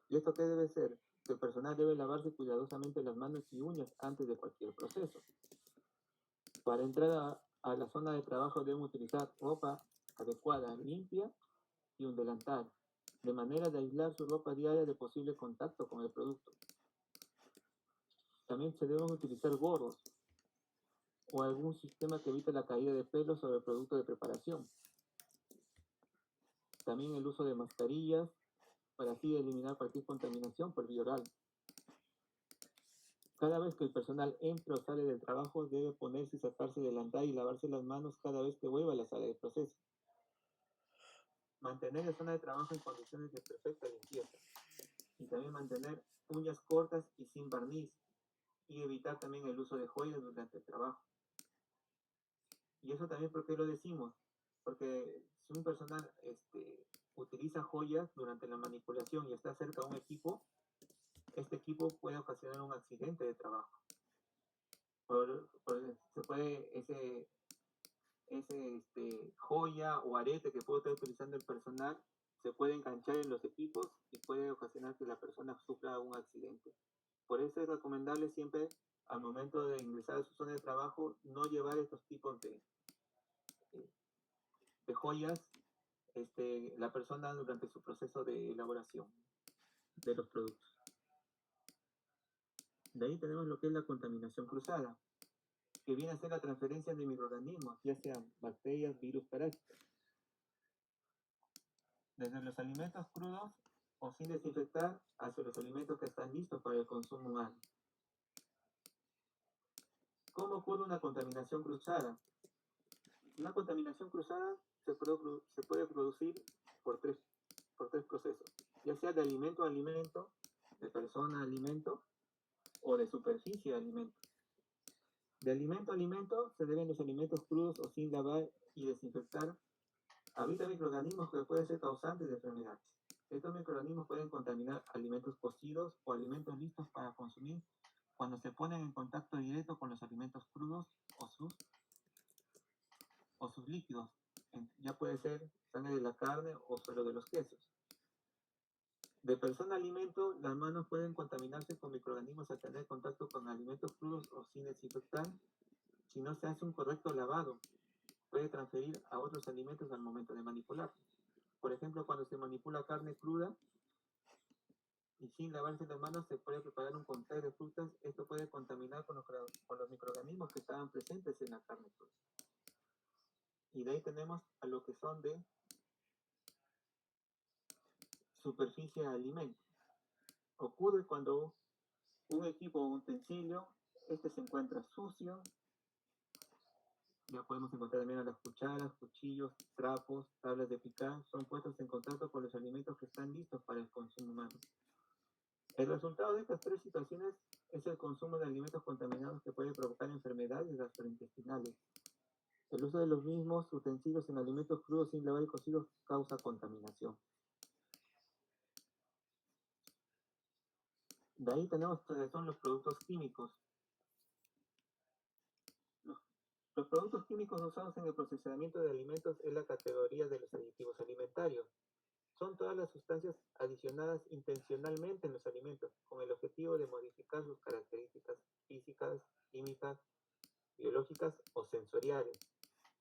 ¿Y esto qué debe ser? que el personal debe lavarse cuidadosamente las manos y uñas antes de cualquier proceso. Para entrar a la zona de trabajo deben utilizar ropa adecuada, limpia y un delantal, de manera de aislar su ropa diaria de posible contacto con el producto. También se deben utilizar gorros o algún sistema que evite la caída de pelo sobre el producto de preparación. También el uso de mascarillas para así eliminar cualquier contaminación por vía oral. Cada vez que el personal entra o sale del trabajo debe ponerse y sacarse el delantal y lavarse las manos cada vez que vuelva a la sala de proceso. Mantener la zona de trabajo en condiciones de perfecta limpieza. Y también mantener uñas cortas y sin barniz. Y evitar también el uso de joyas durante el trabajo. Y eso también, ¿por qué lo decimos? Porque si un personal utiliza joyas durante la manipulación y está cerca a un equipo, este equipo puede ocasionar un accidente de trabajo. Se puede ese joya o arete que puede estar utilizando el personal se puede enganchar en los equipos y puede ocasionar que la persona sufra un accidente. Por eso es recomendable siempre al momento de ingresar a su zona de trabajo no llevar estos tipos de joyas la persona durante su proceso de elaboración de los productos. De ahí tenemos lo que es la contaminación cruzada, que viene a ser la transferencia de microorganismos, ya sean bacterias, virus, parásitos. Desde los alimentos crudos o sin desinfectar hacia los alimentos que están listos para el consumo humano. ¿Cómo ocurre una contaminación cruzada? Una contaminación cruzada se puede producir por tres procesos, ya sea de alimento a alimento, de persona a alimento o de superficie a alimento. De alimento a alimento se deben los alimentos crudos o sin lavar y desinfectar. Habita microorganismos que pueden ser causantes de enfermedades. Estos microorganismos pueden contaminar alimentos cocidos o alimentos listos para consumir cuando se ponen en contacto directo con los alimentos crudos o sus líquidos. Ya puede ser sangre de la carne o suelo de los quesos. De persona a alimento, las manos pueden contaminarse con microorganismos al tener contacto con alimentos crudos o sin desinfectar. Si no se hace un correcto lavado, puede transferir a otros alimentos al momento de manipular. Por ejemplo, cuando se manipula carne cruda y sin lavarse las manos se puede preparar un cóctel de frutas. Esto puede contaminar con los microorganismos que estaban presentes en la carne cruda. Y de ahí tenemos a lo que son de superficie de alimento. Ocurre cuando un equipo o utensilio, se encuentra sucio. Ya podemos encontrar también a las cucharas, cuchillos, trapos, tablas de picar, son puestos en contacto con los alimentos que están listos para el consumo humano. El resultado de estas tres situaciones es el consumo de alimentos contaminados que puede provocar enfermedades gastrointestinales. El uso de los mismos utensilios en alimentos crudos sin lavar y cocidos causa contaminación. De ahí tenemos que son los productos químicos. Los productos químicos usados en el procesamiento de alimentos es la categoría de los aditivos alimentarios. Son todas las sustancias adicionadas intencionalmente en los alimentos con el objetivo de modificar sus características físicas, químicas, biológicas o sensoriales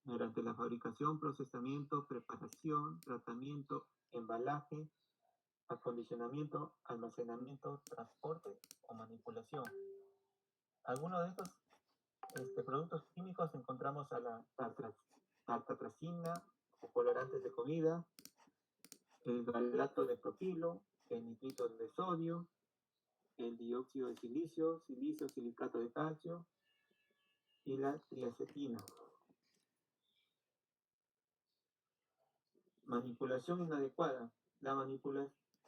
durante la fabricación, procesamiento, preparación, tratamiento, embalaje, acondicionamiento, almacenamiento, transporte o manipulación. Algunos de estos productos químicos encontramos a la tartracina o colorantes de comida, el galato de propilo, el nitrito de sodio, el dióxido de silicio, silicato de calcio y la triacetina. Manipulación inadecuada.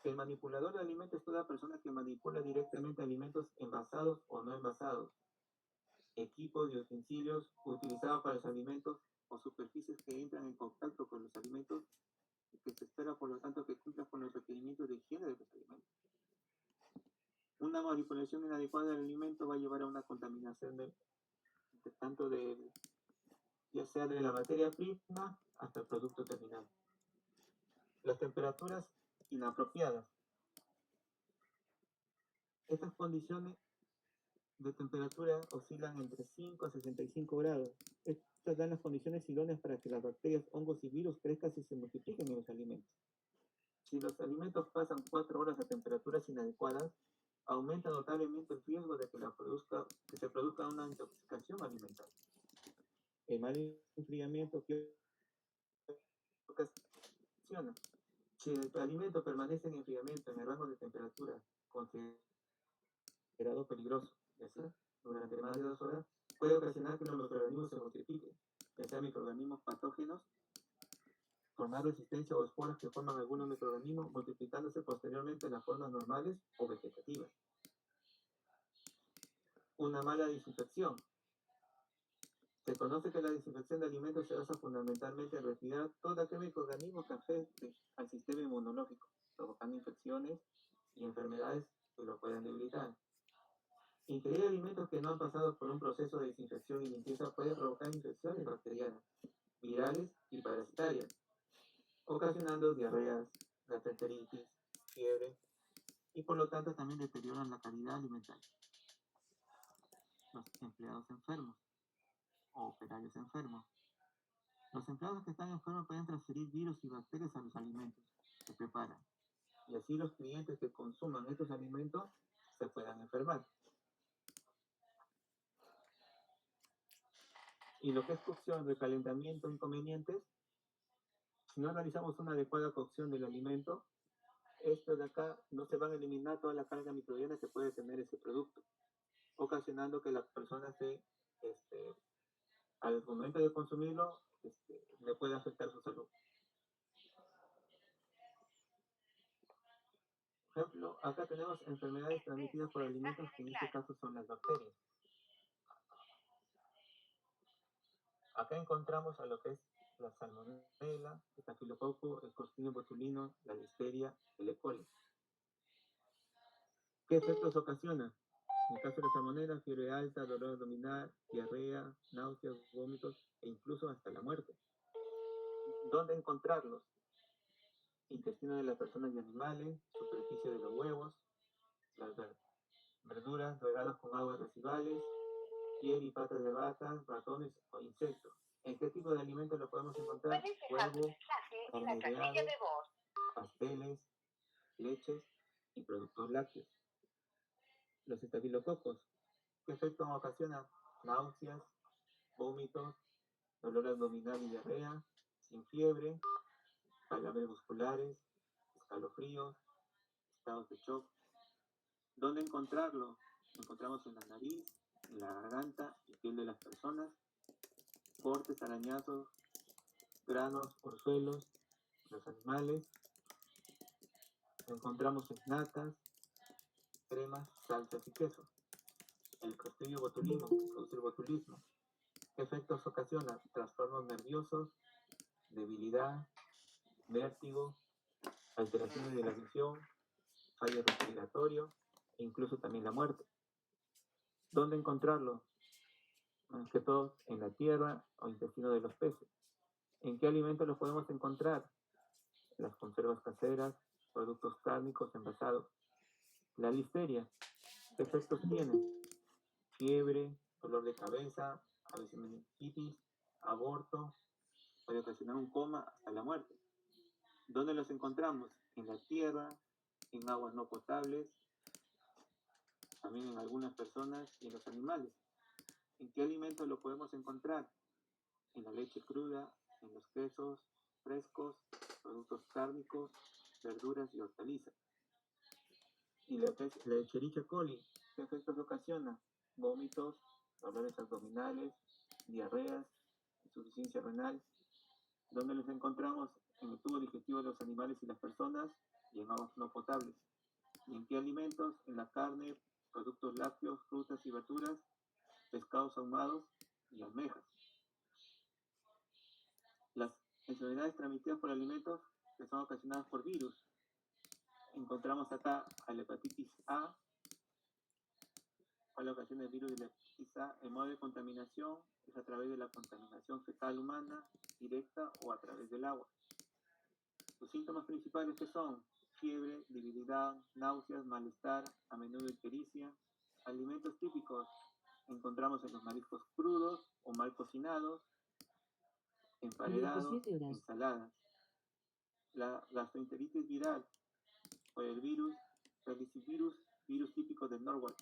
El manipulador de alimentos es toda persona que manipula directamente alimentos envasados o no envasados, equipos y utensilios utilizados para los alimentos o superficies que entran en contacto con los alimentos y que se espera por lo tanto que cumplan con los requerimientos de higiene de los alimentos. Una manipulación inadecuada del alimento va a llevar a una contaminación ya sea de la materia prima hasta el producto terminal. Las temperaturas inapropiadas. Estas condiciones de temperatura oscilan entre 5 a 65 grados. Estas dan las condiciones idóneas para que las bacterias, hongos y virus crezcan y se multipliquen en los alimentos. Si los alimentos pasan 4 horas a temperaturas inadecuadas, aumenta notablemente el riesgo de que se produzca una intoxicación alimentaria. El mal enfriamiento que ocasiona. Si el alimento permanece en enfriamiento en el rango de temperatura considerado peligroso, ya sea durante más de 2 horas, puede ocasionar que los microorganismos se multipliquen, ya sea microorganismos patógenos, formar resistencia o esporas que forman algunos microorganismos, multiplicándose posteriormente en las formas normales o vegetativas. Una mala desinfección. Se conoce que la desinfección de alimentos se basa fundamentalmente en retirar todo aquel microorganismo que afecte al sistema inmunológico, provocando infecciones y enfermedades que lo puedan debilitar. Ingerir alimentos que no han pasado por un proceso de desinfección y limpieza puede provocar infecciones bacterianas, virales y parasitarias, ocasionando diarreas, gastroenteritis, fiebre y por lo tanto también deterioran la calidad alimentaria. Los empleados enfermos o operarios enfermos. Los empleados que están enfermos pueden transferir virus y bacterias a los alimentos que preparan, y así los clientes que consuman estos alimentos se puedan enfermar. Y lo que es cocción, recalentamiento, inconvenientes, si no realizamos una adecuada cocción del alimento, esto de acá no se van a eliminar toda la carga microbiana que puede tener ese producto, ocasionando que la persona al momento de consumirlo, le puede afectar su salud. Por ejemplo, acá tenemos enfermedades transmitidas por alimentos que en este caso son las bacterias. Acá encontramos a lo que es la salmonella, el estafilococo, el Clostridium botulinum, la listeria, el E. coli. ¿Qué efectos ocasiona? En el caso de la salmonella, fiebre alta, dolor abdominal, diarrea, náuseas, vómitos e incluso hasta la muerte. ¿Dónde encontrarlos? Intestino de las personas y animales, superficie de los huevos, las verduras regadas con aguas residuales, piel y patas de vacas, ratones o insectos. ¿En qué tipo de alimentos lo podemos encontrar? Huevo, carne de ave, pasteles, leches y productos lácteos. Los estafilococos, ¿qué efectos ocasionan? Náuseas, vómitos, dolor abdominal y diarrea, sin fiebre, calambres musculares, escalofríos, estados de shock. ¿Dónde encontrarlo? Lo encontramos en la nariz, en la garganta y piel de las personas, cortes, arañazos, granos, orzuelos, los animales. Lo encontramos en natas, cremas, salsas y quesos. El Clostridium botulinum produce el botulismo. ¿Qué efectos ocasiona? Trastornos nerviosos, debilidad, vértigo, alteraciones de la visión, fallo respiratorio e incluso también la muerte. ¿Dónde encontrarlo? Más que todo en la tierra o intestino de los peces. ¿En qué alimentos los podemos encontrar? Las conservas caseras, productos cárnicos envasados. La listeria, ¿qué efectos tiene? Fiebre, dolor de cabeza, a veces meningitis, aborto, puede ocasionar un coma hasta la muerte. ¿Dónde los encontramos? En la tierra, en aguas no potables, también en algunas personas y en los animales. ¿En qué alimentos lo podemos encontrar? En la leche cruda, en los quesos frescos, productos cárnicos, verduras y hortalizas. Y la Escherichia coli, ¿qué efectos ocasiona? Vómitos, dolores abdominales, diarreas, insuficiencia renal. ¿Dónde los encontramos? En el tubo digestivo de los animales y las personas y en aguas no potables. ¿Y en qué alimentos? En la carne, productos lácteos, frutas y verduras, pescados ahumados y almejas. Las enfermedades transmitidas por alimentos que son ocasionadas por virus. Encontramos acá a la hepatitis A, a la ocasión del virus de la hepatitis A. El modo de contaminación es a través de la contaminación fecal humana, directa o a través del agua. Los síntomas principales que son fiebre, debilidad, náuseas, malestar, a menudo ictericia. Alimentos típicos encontramos en los mariscos crudos o mal cocinados, emparedados, ensaladas. La gastroenteritis viral por el virus Felicivirus, virus típico del Norwalk.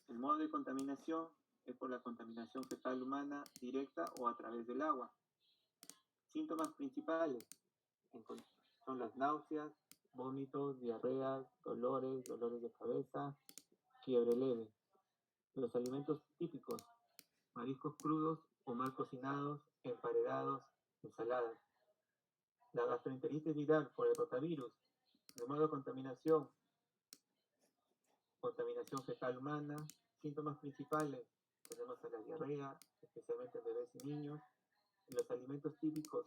El modo de contaminación es por la contaminación fecal humana directa o a través del agua. Síntomas principales son las náuseas, vómitos, diarreas, dolores de cabeza, fiebre leve. Los alimentos típicos: mariscos crudos o mal cocinados, emparedados, ensaladas. La gastroenteritis viral por el rotavirus. El modo de contaminación fecal humana. Síntomas principales: tenemos a la diarrea, especialmente en bebés y niños. Los alimentos típicos: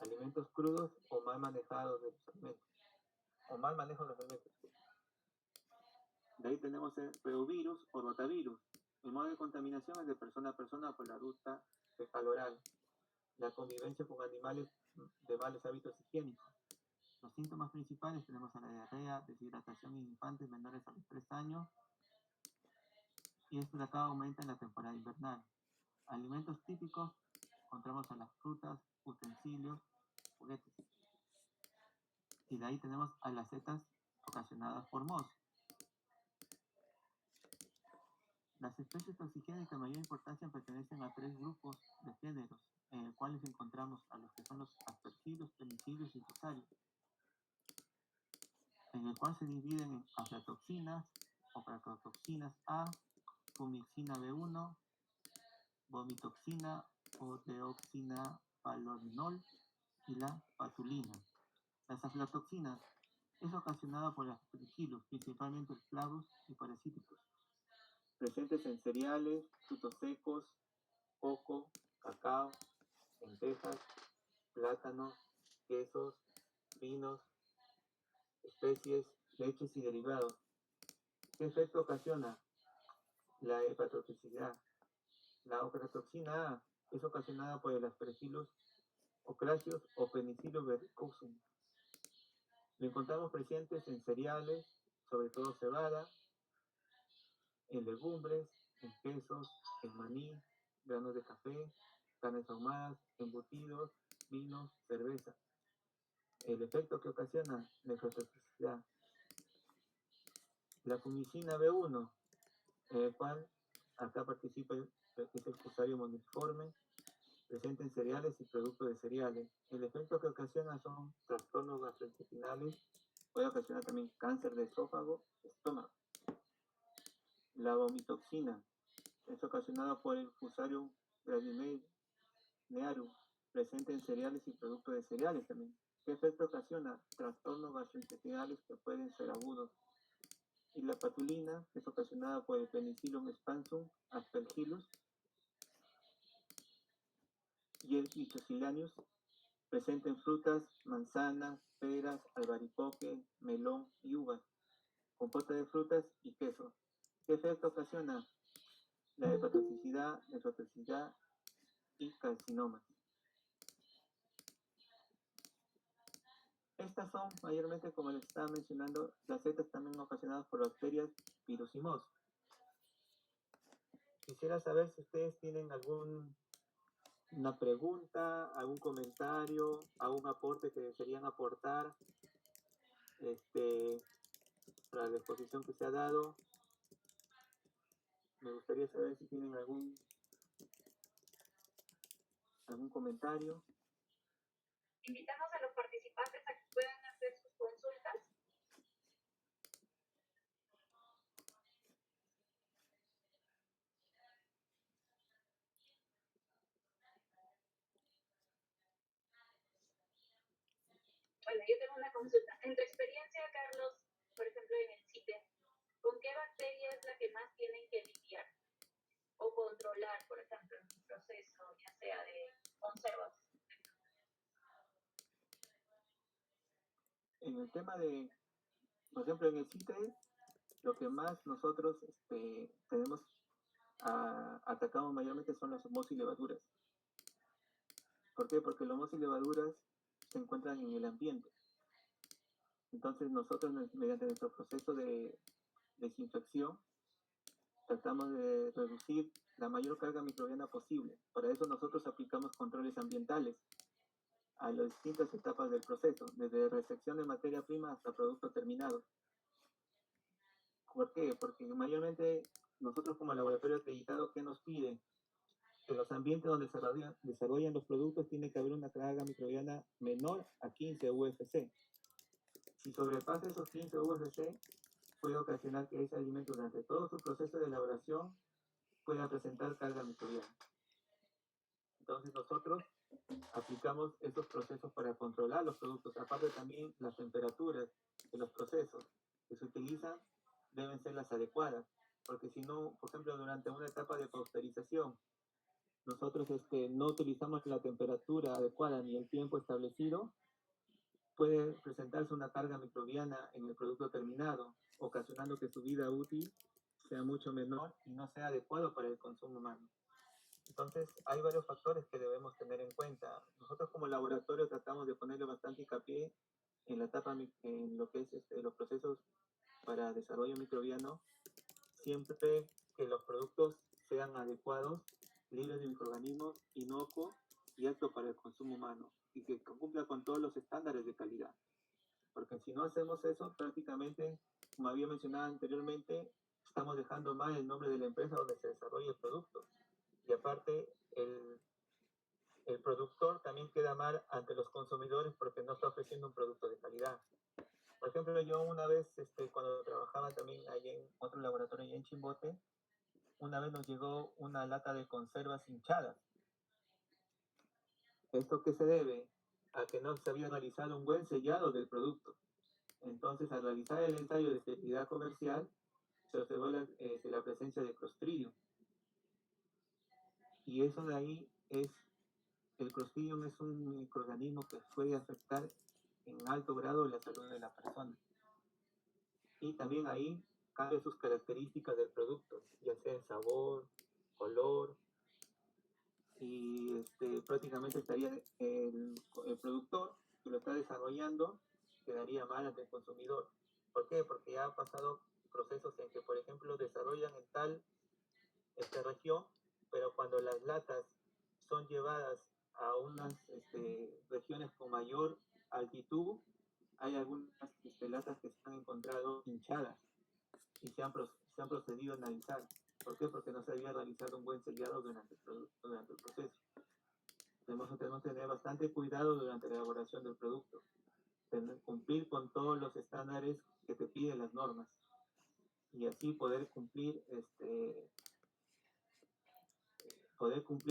alimentos crudos o mal manejados de los alimentos, o mal manejo de los alimentos. De ahí tenemos el reovirus o rotavirus. El modo de contaminación es de persona a persona por la ruta fecal oral. La convivencia con animales de malos hábitos higiénicos. Los síntomas principales tenemos a la diarrea, deshidratación en infantes menores a los 3 años, y esto de acá aumenta en la temporada invernal. Alimentos típicos: encontramos a las frutas, utensilios, juguetes. Y de ahí tenemos a las setas ocasionadas por moscas. Las especies toxigénicas de mayor importancia pertenecen a 3 grupos de géneros, en los cuales encontramos a los que son los aspergillus, penicillium y fusarium, en el cual se dividen en aflatoxinas o procatoxinas A, fumixina B1, vomitoxina o deoxinapalorinol y la patulina. Las aflatoxinas es ocasionada por las aspergillus, principalmente el Flavus y parasíticos, presentes en cereales, frutos secos, coco, cacao, lentejas, plátanos, quesos, vinos, especies, leches y derivados. ¿Qué efecto ocasiona? La hepatotoxicidad. La ocratoxina A es ocasionada por el Aspergillus ocracius o Penicillium verrucosum. Lo encontramos presentes en cereales, sobre todo cebada, en legumbres, en quesos, en maní, granos de café, carnes ahumadas, embutidos, vinos, cerveza. El efecto que ocasiona nefrotoxicidad. La fumicina B1, en el cual acá participa el Fusarium moniforme, presente en cereales y productos de cereales. El efecto que ocasiona son trastornos gastrointestinales, puede ocasionar también cáncer de esófago, estómago. La vomitoxina es ocasionada por el Fusarium graminearum, presente en cereales y productos de cereales también. ¿Qué efecto ocasiona? Trastornos gastrointestinales que pueden ser agudos. Y la patulina es ocasionada por el Penicillium expansum, Aspergillus, y el Icosilanus, presente en frutas, manzanas, peras, albaricoque, melón y uvas, compota de frutas y quesos. ¿Qué efecto ocasiona? La hepatotoxicidad, nefrotoxicidad y carcinomas. Estas son mayormente, como les estaba mencionando, las setas también ocasionadas por bacterias virus y mos. Quisiera saber si ustedes tienen alguna pregunta, algún comentario, algún aporte que desearían aportar para la exposición que se ha dado. Me gustaría saber si tienen algún comentario. Invitamos a los participantes a que puedan hacer sus consultas. Bueno, yo tengo una consulta. En tu experiencia, Carlos, por ejemplo, en el CITE, ¿con qué bacteria es la que más tienen que lidiar o controlar, por ejemplo, en un proceso, ya sea de conservas? En el tema de, por ejemplo, en el CITE, lo que más nosotros tenemos atacamos mayormente son los mohos y levaduras. ¿Por qué? Porque los mohos y levaduras se encuentran en el ambiente. Entonces nosotros, mediante nuestro proceso de desinfección, tratamos de reducir la mayor carga microbiana posible. Para eso nosotros aplicamos controles ambientales a las distintas etapas del proceso, desde recepción de materia prima hasta producto terminado. ¿Por qué? Porque mayormente nosotros como laboratorio acreditado, ¿qué nos pide? Que los ambientes donde se desarrollan los productos tiene que haber una carga microbiana menor a 15 UFC. Si sobrepasa esos 15 UFC, puede ocasionar que ese alimento durante todo su proceso de elaboración pueda presentar carga microbiana. Entonces nosotros aplicamos esos procesos para controlar los productos. Aparte también las temperaturas de los procesos que se utilizan deben ser las adecuadas, porque si no, por ejemplo, durante una etapa de pasteurización, nosotros no utilizamos la temperatura adecuada ni el tiempo establecido, puede presentarse una carga microbiana en el producto terminado, ocasionando que su vida útil sea mucho menor y no sea adecuado para el consumo humano. Entonces, hay varios factores que debemos tener en cuenta. Nosotros como laboratorio tratamos de ponerle bastante hincapié en la etapa, en lo que es los procesos para desarrollo microbiano, siempre que los productos sean adecuados, libres de microorganismos, inocuos y aptos para el consumo humano, y que cumpla con todos los estándares de calidad. Porque si no hacemos eso, prácticamente, como había mencionado anteriormente, estamos dejando mal el nombre de la empresa donde se desarrolla el producto. Y aparte, el productor también queda mal ante los consumidores porque no está ofreciendo un producto de calidad. Por ejemplo, yo una vez, cuando trabajaba también allí en otro laboratorio allá en Chimbote, una vez nos llegó una lata de conservas hinchadas. ¿Esto qué se debe? A que no se había realizado un buen sellado del producto. Entonces, al realizar el ensayo de esterilidad comercial, se observó la presencia de Clostridium. Y eso de ahí el Clostridium es un microorganismo que puede afectar en alto grado la salud de la persona. Y también ahí cambia sus características del producto, ya sea en sabor, color, y prácticamente estaría el productor que lo está desarrollando quedaría mal ante el consumidor. ¿Por qué? Porque ya ha pasado procesos en que, por ejemplo, desarrollan en tal región, pero cuando las latas son llevadas a unas regiones con mayor altitud, hay algunas latas que se han encontrado hinchadas y se han procedido a analizar. ¿Por qué? Porque no se había realizado un buen sellado durante el proceso. Tenemos que tener bastante cuidado durante la elaboración del producto, cumplir con todos los estándares que te piden las normas y así poder cumplir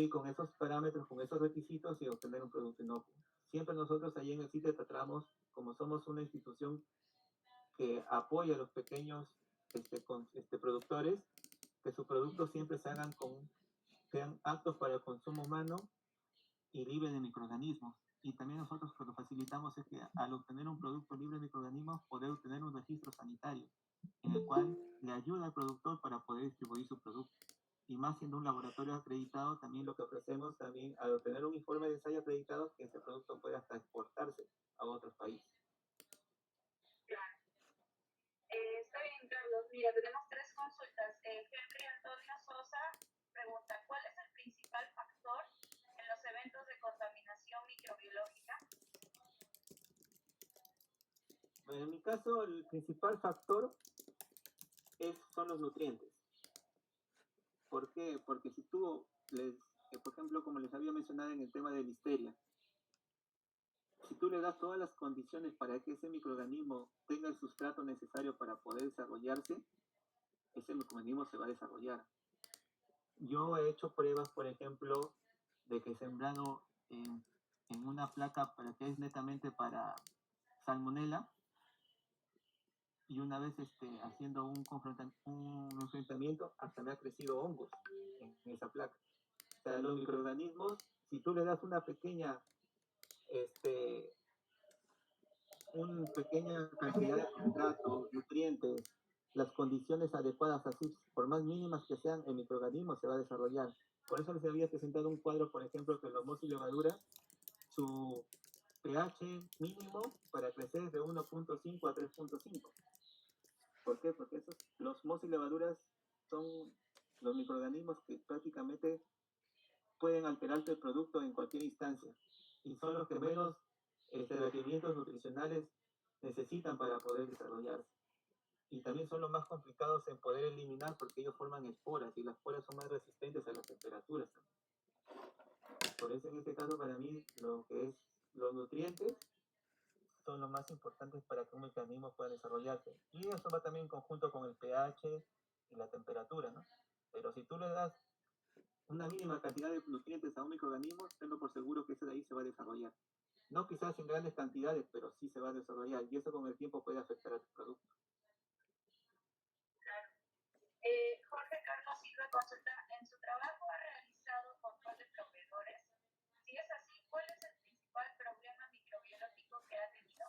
con esos parámetros, con esos requisitos y obtener un producto inocuo. Siempre nosotros ahí en el sitio tratamos, como somos una institución que apoya a los pequeños productores, que sus productos siempre sean aptos para el consumo humano y libres de microorganismos. Y también nosotros lo que facilitamos es que al obtener un producto libre de microorganismos, poder obtener un registro sanitario, en el cual le ayuda al productor para poder distribuir su producto. Y más siendo un laboratorio acreditado, también lo que ofrecemos también al obtener un informe de ensayo acreditado, que ese producto pueda hasta exportarse a otros países. Claro. Está bien, Carlos. Mira, tenemos 3 consultas. Henry Antonio Sosa pregunta, ¿cuál es el principal factor en los eventos de contaminación microbiológica? Bueno, en mi caso, el principal factor son los nutrientes. ¿Por qué? Porque si tú por ejemplo, como les había mencionado en el tema de listeria, si tú le das todas las condiciones para que ese microorganismo tenga el sustrato necesario para poder desarrollarse, ese microorganismo se va a desarrollar. Yo he hecho pruebas, por ejemplo, de que sembrando en una placa para que es netamente para salmonela, y una vez haciendo un enfrentamiento, hasta me ha crecido hongos en esa placa. O sea, los microorganismos, si tú le das una pequeña cantidad de sustrato, nutrientes, las condiciones adecuadas, así, por más mínimas que sean, el microorganismo se va a desarrollar. Por eso les había presentado un cuadro, por ejemplo, que los mozos y levadura, su pH mínimo para crecer de 1.5 a 3.5. ¿Por qué? Porque los mohos y levaduras son los microorganismos que prácticamente pueden alterarte el producto en cualquier instancia y son los que menos requerimientos nutricionales necesitan para poder desarrollarse. Y también son los más complicados en poder eliminar porque ellos forman esporas y las esporas son más resistentes a las temperaturas. Por eso en este caso para mí lo que es los nutrientes son los más importantes para que un mecanismo pueda desarrollarse. Y eso va también en conjunto con el pH y la temperatura, ¿no? Pero si tú le das una mínima cantidad de nutrientes a un microorganismo, tenlo por seguro que ese de ahí se va a desarrollar. No quizás en grandes cantidades, pero sí se va a desarrollar y eso con el tiempo puede afectar a tu producto. Jorge Carlos Silva consulta, ¿en su trabajo ha realizado control de proveedores? Si es así, ¿cuál es el principal problema microbiológico que ha tenido?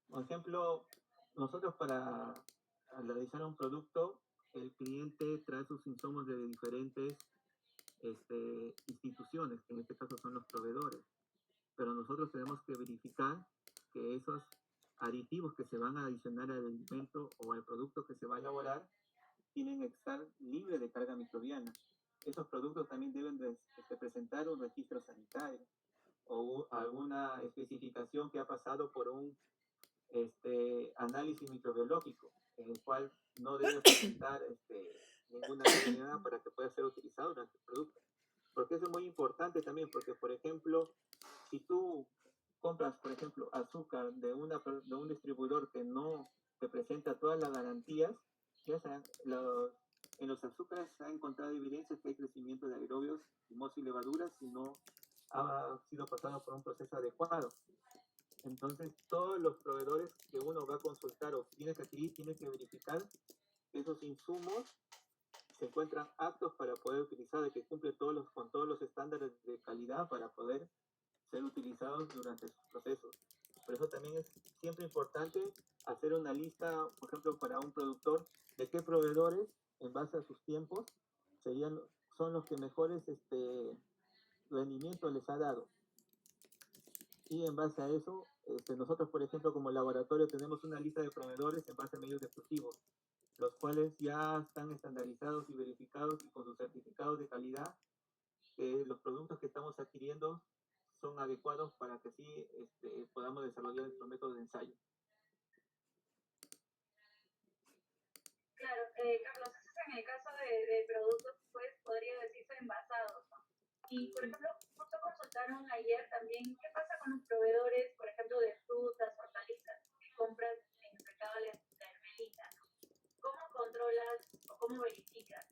Por ejemplo, nosotros para realizar un producto, el cliente trae sus insumos de diferentes instituciones, que en este caso son los proveedores, pero nosotros tenemos que verificar que esos aditivos que se van a adicionar al alimento o al producto que se va a elaborar tienen que estar libres de carga microbiana. Esos productos también deben de presentar un registro sanitario o alguna especificación que ha pasado por un análisis microbiológico, en el cual no debe presentar ninguna enfermedad para que pueda ser utilizado durante el producto. Porque eso es muy importante también, porque por ejemplo, si tú compras, por ejemplo, azúcar de un distribuidor que no te presenta todas las garantías, ya saben, en los azúcares se ha encontrado evidencias que hay crecimiento de aerobios y mohos y levaduras si no ha sido pasado por un proceso adecuado. Entonces, todos los proveedores que uno va a consultar o tiene que adquirir, tiene que verificar que esos insumos se encuentran aptos para poder utilizar, de que cumple con todos los estándares de calidad para poder ser utilizados durante sus procesos. Por eso también es siempre importante hacer una lista, por ejemplo, para un productor, de qué proveedores, en base a sus tiempos, son los que mejores rendimiento les ha dado. Y en base a eso, nosotros, por ejemplo, como laboratorio, tenemos una lista de proveedores en base a medios exclusivos, los cuales ya están estandarizados y verificados y con sus certificados de calidad, que los productos que estamos adquiriendo son adecuados para que así podamos desarrollar nuestro método de ensayo. Claro, Carlos, eso es en el caso de productos, pues podría decirse envasados, ¿no? Y, por ejemplo, justo consultaron ayer también, ¿qué pasa con los proveedores, por ejemplo, de frutas, hortalizas, que compran en el mercado la hermelita, ¿no? ¿Cómo controlas o cómo verificas?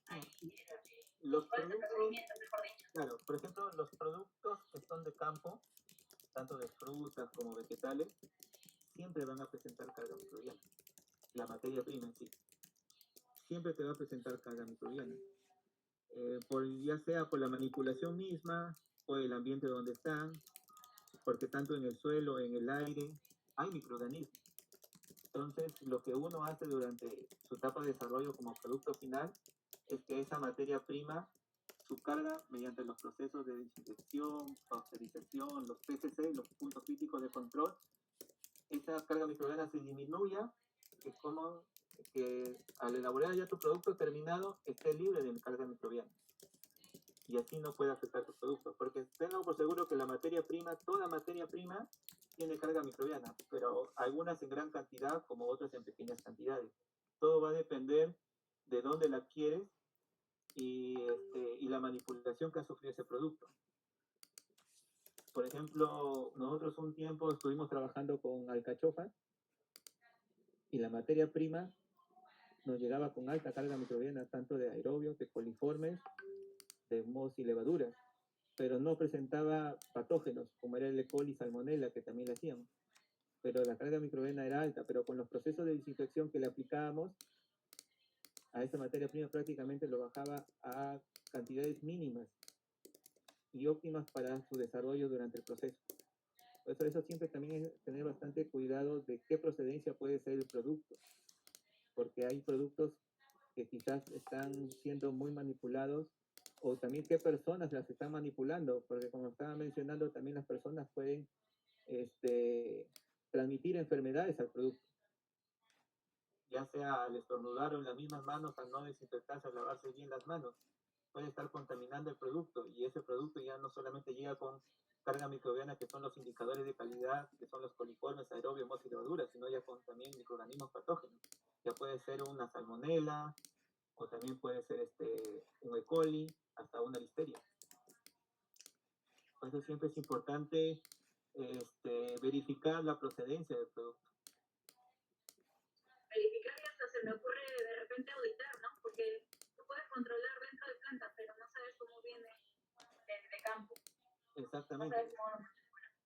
¿Cuál es el procedimiento, mejor dicho? Claro, por ejemplo, los productos que son de campo, tanto de frutas como vegetales, siempre van a presentar carga microbiana. La materia prima en sí siempre te va a presentar carga microbiana. Ya sea por la manipulación misma, por el ambiente donde están, porque tanto en el suelo, en el aire, hay microorganismos. Entonces, lo que uno hace durante su etapa de desarrollo como producto final es que esa materia prima, su carga mediante los procesos de desinfección, pasteurización, los PCC, los puntos críticos de control, esa carga microbiana se disminuya, que es como que al elaborar ya tu producto terminado esté libre de carga microbiana. Y así no puede afectar tu producto, porque tengo por seguro que la materia prima, toda materia prima, tiene carga microbiana, pero algunas en gran cantidad como otras en pequeñas cantidades. Todo va a depender de dónde la adquieres y la manipulación que ha sufrido ese producto. Por ejemplo, nosotros un tiempo estuvimos trabajando con alcachofas y la materia prima nos llegaba con alta carga microbiana, tanto de aerobios, de coliformes, de mohos y levaduras, pero no presentaba patógenos como era el E. coli y salmonella, que también le hacíamos. Pero la carga microbiana era alta, pero con los procesos de desinfección que le aplicábamos a esa materia prima prácticamente lo bajaba a cantidades mínimas y óptimas para su desarrollo durante el proceso. Por eso siempre también es tener bastante cuidado de qué procedencia puede ser el producto, porque hay productos que quizás están siendo muy manipulados o también qué personas las están manipulando, porque como estaba mencionando, también las personas pueden transmitir enfermedades al producto, ya sea al estornudar o en las mismas manos, al no desinfectarse, al lavarse bien las manos, puede estar contaminando el producto y ese producto ya no solamente llega con carga microbiana, que son los indicadores de calidad, que son los coliformes, aerobios, mos y levaduras, sino ya con también microorganismos patógenos. Ya puede ser una salmonela, o también puede ser un E. coli, hasta una listeria. Por eso siempre es importante verificar la procedencia del producto. Verificar y hasta se me ocurre de repente auditar, ¿no? Porque tú puedes controlar dentro de planta, pero no sabes cómo viene de campo. Exactamente.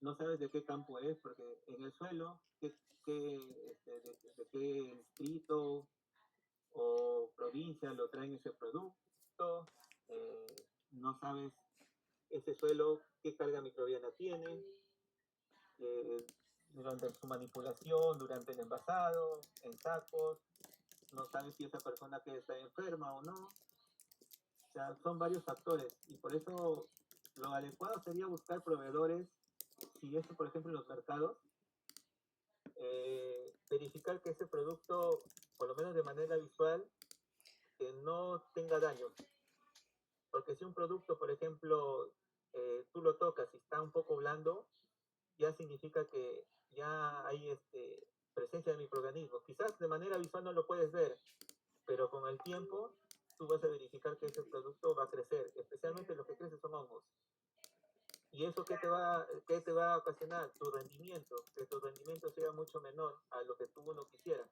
No sabes de qué campo es, porque en el suelo, de qué distrito o provincia lo traen ese producto, no sabes ese suelo qué carga microbiana tiene, durante su manipulación, durante el envasado, en sacos, no sabes si esa persona que está enferma o no. O sea, son varios factores y por eso lo adecuado sería buscar proveedores, si esto por ejemplo en los mercados, verificar que ese producto, por lo menos de manera visual, que no tenga daños. Porque si un producto, por ejemplo, tú lo tocas y está un poco blando, ya significa que ya hay presencia de microorganismos. Quizás de manera visual no lo puedes ver, pero con el tiempo tú vas a verificar que ese producto va a crecer, especialmente lo que crece son hongos. ¿Y eso qué te va a ocasionar? Tu rendimiento, que tu rendimiento sea mucho menor a lo que tú no quisieras.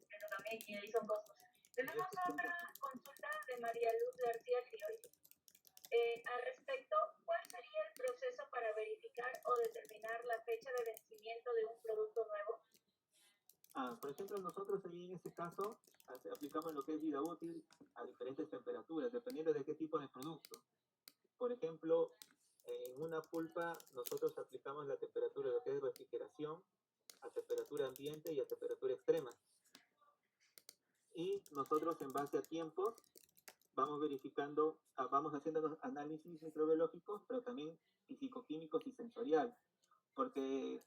Pero también, y ahí son costos. Tenemos otra consulta de María Luz García Criollo. Al respecto, ¿cuál sería el proceso para verificar o determinar la fecha de vencimiento de un producto nuevo? Por ejemplo, nosotros ahí en este caso aplicamos lo que es vida útil a diferentes temperaturas, dependiendo de qué tipo de producto. Por ejemplo, en una pulpa nosotros aplicamos la temperatura de lo que es refrigeración a temperatura ambiente y a temperatura extrema. Y nosotros en base a tiempos vamos verificando, vamos haciendo los análisis microbiológicos, pero también físico-químicos y sensorial, porque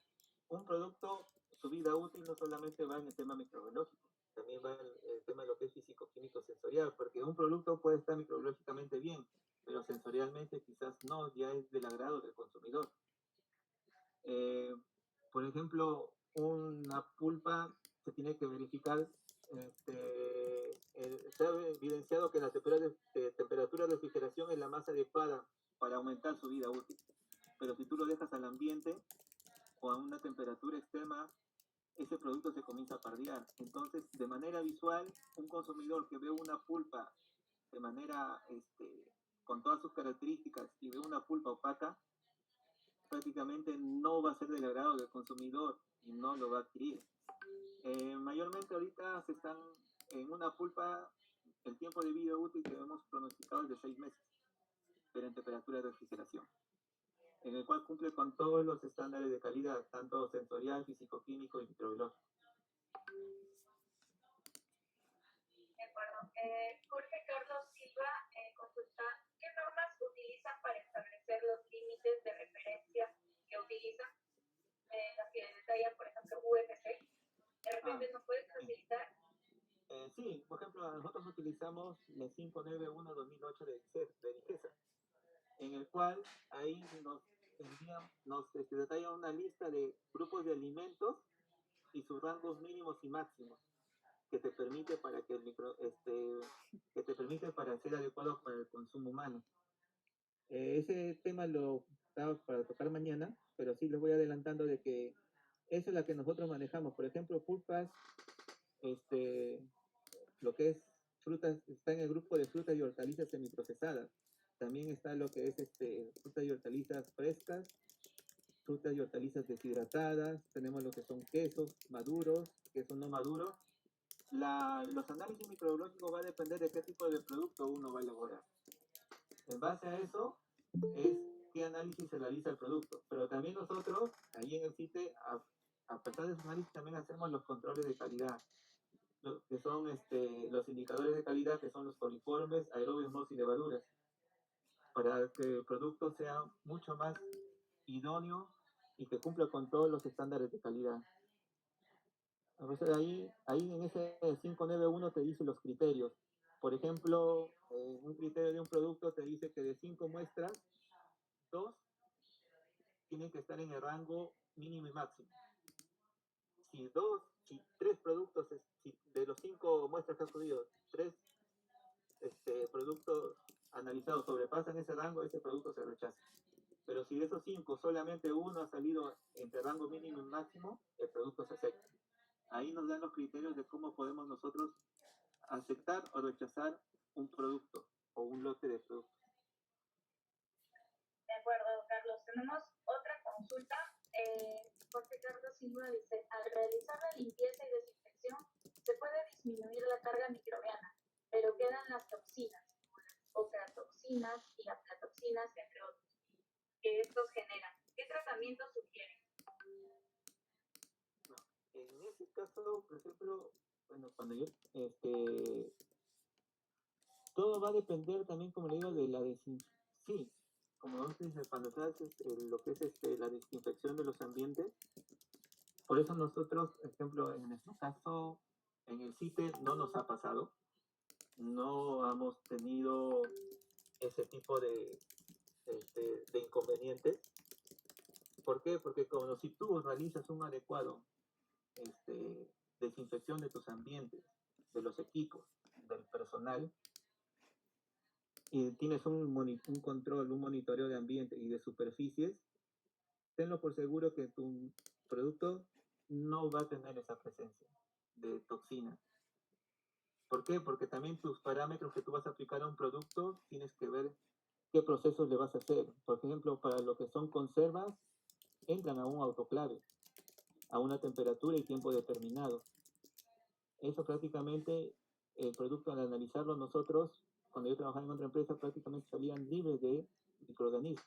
un producto, su vida útil no solamente va en el tema microbiológico, también va en el tema de lo que es físico-químico sensorial, porque un producto puede estar microbiológicamente bien, pero sensorialmente quizás no, ya es del agrado del consumidor. Por ejemplo, una pulpa se tiene que verificar, se ha evidenciado que la temperatura de refrigeración es la más adecuada para aumentar su vida útil. Pero si tú lo dejas al ambiente o a una temperatura extrema, ese producto se comienza a pardear. Entonces, de manera visual, un consumidor que ve una pulpa de manera, con todas sus características y ve una pulpa opaca, prácticamente no va a ser del agrado del consumidor y no lo va a adquirir. Mayormente ahorita se están en una pulpa, el tiempo de vida útil que hemos pronosticado es de 6 meses, pero en temperatura de refrigeración, en el cual cumple con todos los estándares de calidad, tanto sensorial, físico-químico y microbiológico. De acuerdo. Jorge Carlos Silva consulta, ¿qué normas utilizan para establecer los límites de referencia que utilizan? Las que detallan, por ejemplo, UFC. De repente nos puedes facilitar. Sí, por ejemplo, nosotros utilizamos la 591-2008 de IGESA, en el cual ahí nos detalla una lista de grupos de alimentos y sus rangos mínimos y máximos que te permite para que que te permite para ser adecuado para el consumo humano. Ese tema lo estaba para tocar mañana, pero sí les voy adelantando de que esa es la que nosotros manejamos. Por ejemplo, pulpas, lo que es frutas, está en el grupo de frutas y hortalizas semiprocesadas. También está lo que es frutas y hortalizas frescas, frutas y hortalizas deshidratadas, tenemos lo que son quesos maduros, quesos no maduros. Los análisis microbiológicos va a depender de qué tipo de producto uno va a elaborar. En base a eso es qué análisis se realiza el producto. Pero también nosotros, ahí en el CITE, a pesar de ese análisis, también hacemos los controles de calidad. que son los indicadores de calidad, que son los coliformes, aerobios, mos y levaduras, para que el producto sea mucho más idóneo y que cumpla con todos los estándares de calidad. Entonces ahí en ese 591 te dice los criterios. Por ejemplo, un criterio de un producto te dice que de 5 muestras, 2 tienen que estar en el rango mínimo y máximo. Si 3 productos, si de los 5 muestras que has subido, 3 productos analizados sobrepasan ese rango, ese producto se rechaza. Pero si de esos 5 solamente uno ha salido entre rango mínimo y máximo, el producto se acepta. Ahí nos dan los criterios de cómo podemos nosotros aceptar o rechazar un producto o un lote de productos. De acuerdo, Carlos. Tenemos otra consulta. Jorge Carlos Silva dice, al realizar la limpieza y desinfección, se puede disminuir la carga microbiana, pero quedan las toxinas, como las ocratoxinas y aflatoxinas, entre otros, que estos generan. ¿Qué tratamiento sugieren? No. En ese caso, por ejemplo, bueno, cuando yo, todo va a depender también, como le digo, de la desinfección. Sí, como dices, cuando se hace lo que es la desinfección de los ambientes, por eso nosotros, por ejemplo, en nuestro caso, en el CITE no nos ha pasado, no hemos tenido ese tipo de inconvenientes. ¿Por qué? Porque como si tú realizas un adecuado desinfección de tus ambientes, de los equipos, del personal, y tienes un control, un monitoreo de ambiente y de superficies, tenlo por seguro que tu producto no va a tener esa presencia de toxinas. ¿Por qué? Porque también tus parámetros que tú vas a aplicar a un producto, tienes que ver qué procesos le vas a hacer. Por ejemplo, para lo que son conservas, entran a un autoclave, a una temperatura y tiempo determinado. Eso prácticamente, el producto al analizarlo nosotros, cuando yo trabajaba en otra empresa, prácticamente salían libres de microorganismos.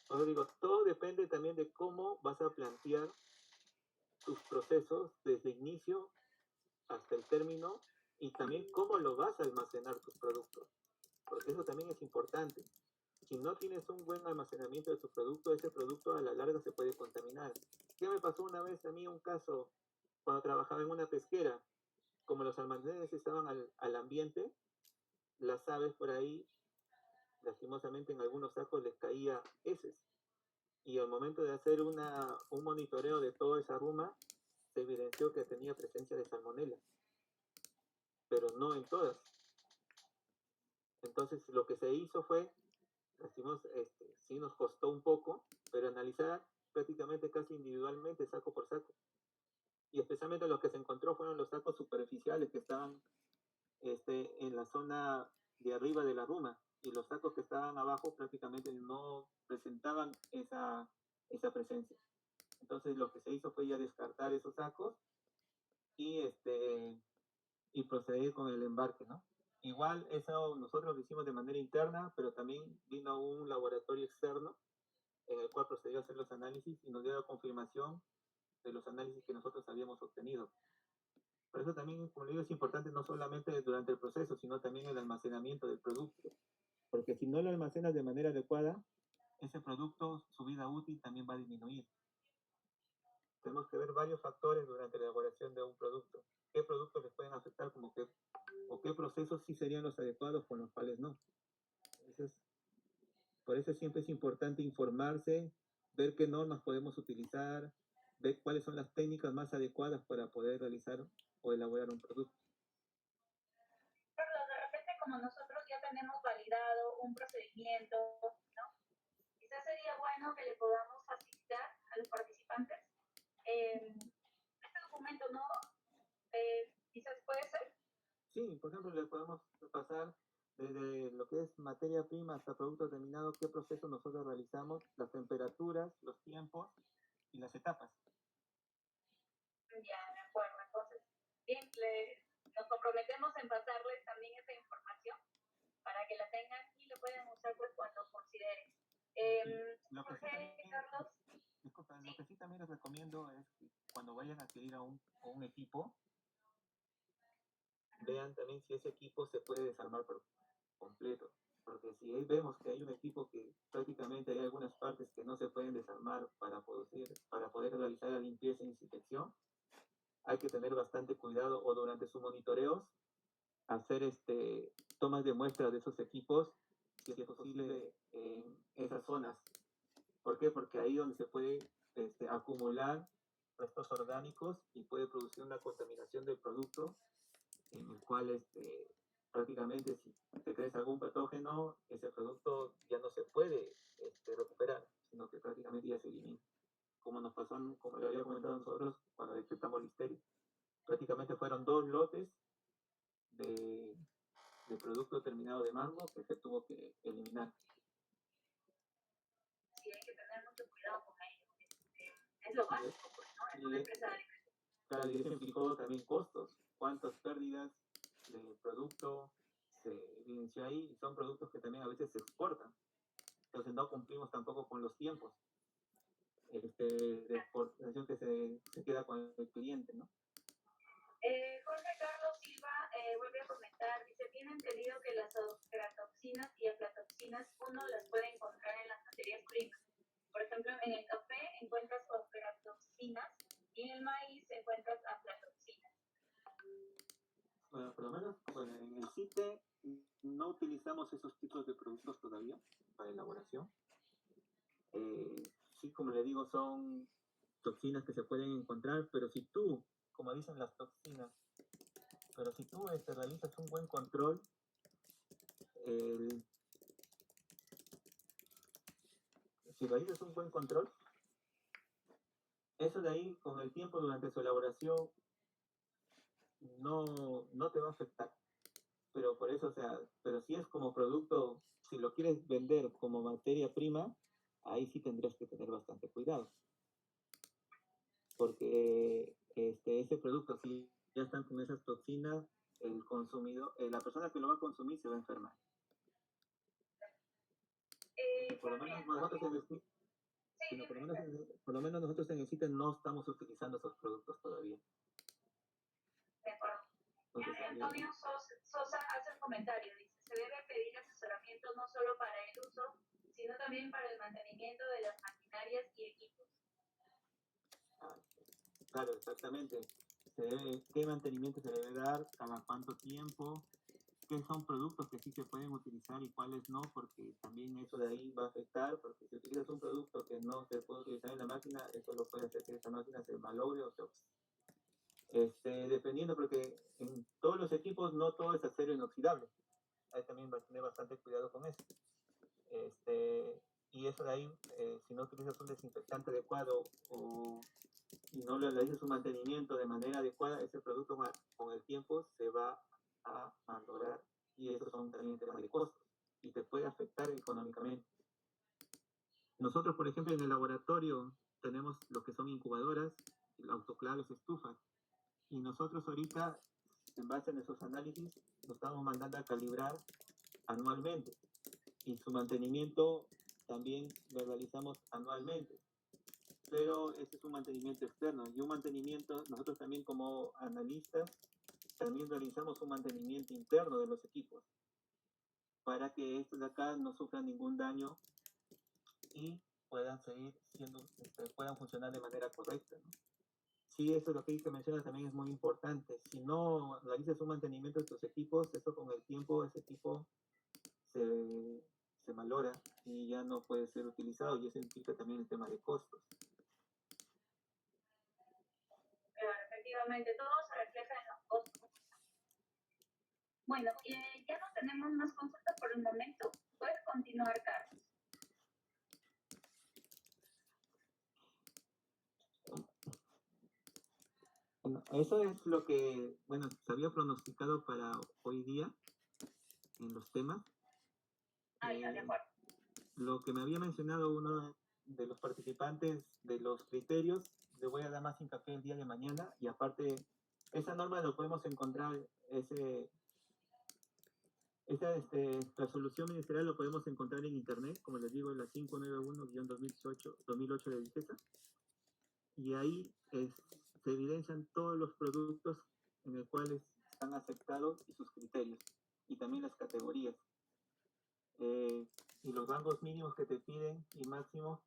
Os digo, todo depende también de cómo vas a plantear tus procesos desde el inicio hasta el término y también cómo lo vas a almacenar tus productos, porque eso también es importante. Si no tienes un buen almacenamiento de tu producto, ese producto a la larga se puede contaminar. ¿Qué me pasó una vez a mí un caso cuando trabajaba en una pesquera? Como los almacenes estaban al ambiente, las aves por ahí, lastimosamente en algunos sacos les caía heces. Y al momento de hacer un monitoreo de toda esa ruma, se evidenció que tenía presencia de salmonela, pero no en todas. Entonces lo que se hizo fue, sí nos costó un poco, pero analizar prácticamente casi individualmente, saco por saco. Y especialmente lo que se encontró fueron los sacos superficiales que estaban en la zona de arriba de la ruma, y los sacos que estaban abajo prácticamente no presentaban esa presencia. Entonces lo que se hizo fue ya descartar esos sacos y proceder con el embarque, ¿no? Igual eso nosotros lo hicimos de manera interna, pero también vino un laboratorio externo en el cual procedió a hacer los análisis y nos dio la confirmación de los análisis que nosotros habíamos obtenido. Por eso también, como digo, es importante no solamente durante el proceso, sino también el almacenamiento del producto. Porque si no lo almacenas de manera adecuada, ese producto, su vida útil también va a disminuir. Tenemos que ver varios factores durante la elaboración de un producto. ¿Qué productos les pueden afectar o qué procesos sí serían los adecuados con los cuales no? Entonces, por eso siempre es importante informarse, ver qué normas podemos utilizar, ver cuáles son las técnicas más adecuadas para poder realizar o elaborar un producto. Carlos, de repente como nosotros ya tenemos validado un procedimiento, ¿no? Quizás sería bueno que le podamos facilitar a los participantes este documento, ¿no? Quizás puede ser. Sí, por ejemplo, le podemos pasar desde lo que es materia prima hasta producto terminado, qué proceso nosotros realizamos, las temperaturas, los tiempos y las etapas. Ya, de acuerdo. Entonces, bien, nos comprometemos en pasarles también esta información para que la tengan y lo puedan usar pues cuando consideren. Lo que Jorge, Carlos. Disculpa, lo que sí también les recomiendo es que cuando vayan a adquirir a un equipo, vean también si ese equipo se puede desarmar por completo. Porque si ahí vemos que hay un equipo que prácticamente hay algunas partes que no se pueden desarmar para poder realizar la limpieza y desinfección, hay que tener bastante cuidado o durante sus monitoreos hacer tomas de muestras de esos equipos, si es posible, en esas zonas. ¿Por qué? Porque ahí donde se puede acumular restos orgánicos y puede producir una contaminación del producto, en el cual prácticamente si te crees algún patógeno, ese producto ya no se puede recuperar, sino que prácticamente ya se elimina. Como nos pasó, como lo había comentado nosotros, cuando detectamos listeria. Prácticamente fueron 2 lotes de, de producto terminado de mango que se tuvo que eliminar. Sí, hay que tener mucho cuidado con ello. Es lo básico, pues, ¿no? En una empresa de alimentación. Claro, y eso implicó también costos. ¿Cuántas pérdidas de producto se evidenció ahí? Y son productos que también a veces se exportan. Entonces no cumplimos tampoco con los tiempos de exportación que se queda con el cliente, ¿no? Jorge Carlos Silva vuelve a comentar, dice, tiene entendido que las aflatoxinas y aflatoxinas uno las puede encontrar en las materias primas. Por ejemplo, en el café encuentras aflatoxinas y en el maíz encuentras aflatoxinas. Bueno, por lo menos en el CITE no utilizamos esos tipos de productos todavía para elaboración. Sí, como le digo, son toxinas que se pueden encontrar, pero si tú, como dicen las toxinas, pero si tú realizas un buen control, si realizas un buen control, eso de ahí con el tiempo durante su elaboración no te va a afectar. Pero por eso, o sea, pero si es como producto, si lo quieres vender como materia prima, ahí sí tendrías que tener bastante cuidado. Porque ese producto, si ya están con esas toxinas, el consumidor, la persona que lo va a consumir se va a enfermar. Por lo menos nosotros en el sitio no estamos utilizando esos productos todavía. De acuerdo. Antonio Sosa hace un comentario, dice, se debe pedir asesoramiento no solo para el uso, sino también para el mantenimiento de las maquinarias y equipos. Claro, exactamente. ¿Qué mantenimiento se debe dar? ¿Cada cuánto tiempo? ¿Qué son productos que sí se pueden utilizar y cuáles no? Porque también eso de ahí va a afectar, porque si utilizas un producto que no se puede utilizar en la máquina, eso lo puede hacer que esa máquina se malogre o se dependiendo, porque en todos los equipos no todo es acero inoxidable. Ahí también va a tener bastante cuidado con eso. Y eso de ahí, si no utilizas un desinfectante adecuado y no le realizas un mantenimiento de manera adecuada, ese producto con el tiempo se va a malograr y esos son también temas de costos y te puede afectar económicamente. Nosotros, por ejemplo, en el laboratorio tenemos lo que son incubadoras, autoclaves, estufas, y nosotros ahorita, en base a nuestros análisis, lo estamos mandando a calibrar anualmente y su mantenimiento también lo realizamos anualmente, pero ese es un mantenimiento externo y un mantenimiento, nosotros también como analistas también realizamos un mantenimiento interno de los equipos para que estos de acá no sufran ningún daño y puedan seguir puedan funcionar de manera correcta, ¿no? Sí, eso es lo que menciona también es muy importante. Si no realizas un mantenimiento de tus equipos, eso con el tiempo, ese equipo se malogra y ya no puede ser utilizado y eso implica también el tema de costos. Efectivamente, todo se refleja en los costos. Bueno, ya no tenemos más consultas por el momento. Puedes continuar, Carlos. Bueno, eso es lo que, bueno, se había pronosticado para hoy día en los temas. Ya, de acuerdo. Lo que me había mencionado uno de los participantes de los criterios, le voy a dar más hincapié el día de mañana y aparte, esa norma lo podemos encontrar, La solución ministerial lo podemos encontrar en internet, como les digo, en la 591-2008 de Digesa, y ahí se evidencian todos los productos en los cuales están aceptados y sus criterios, y también las categorías, y los rangos mínimos que te piden y máximos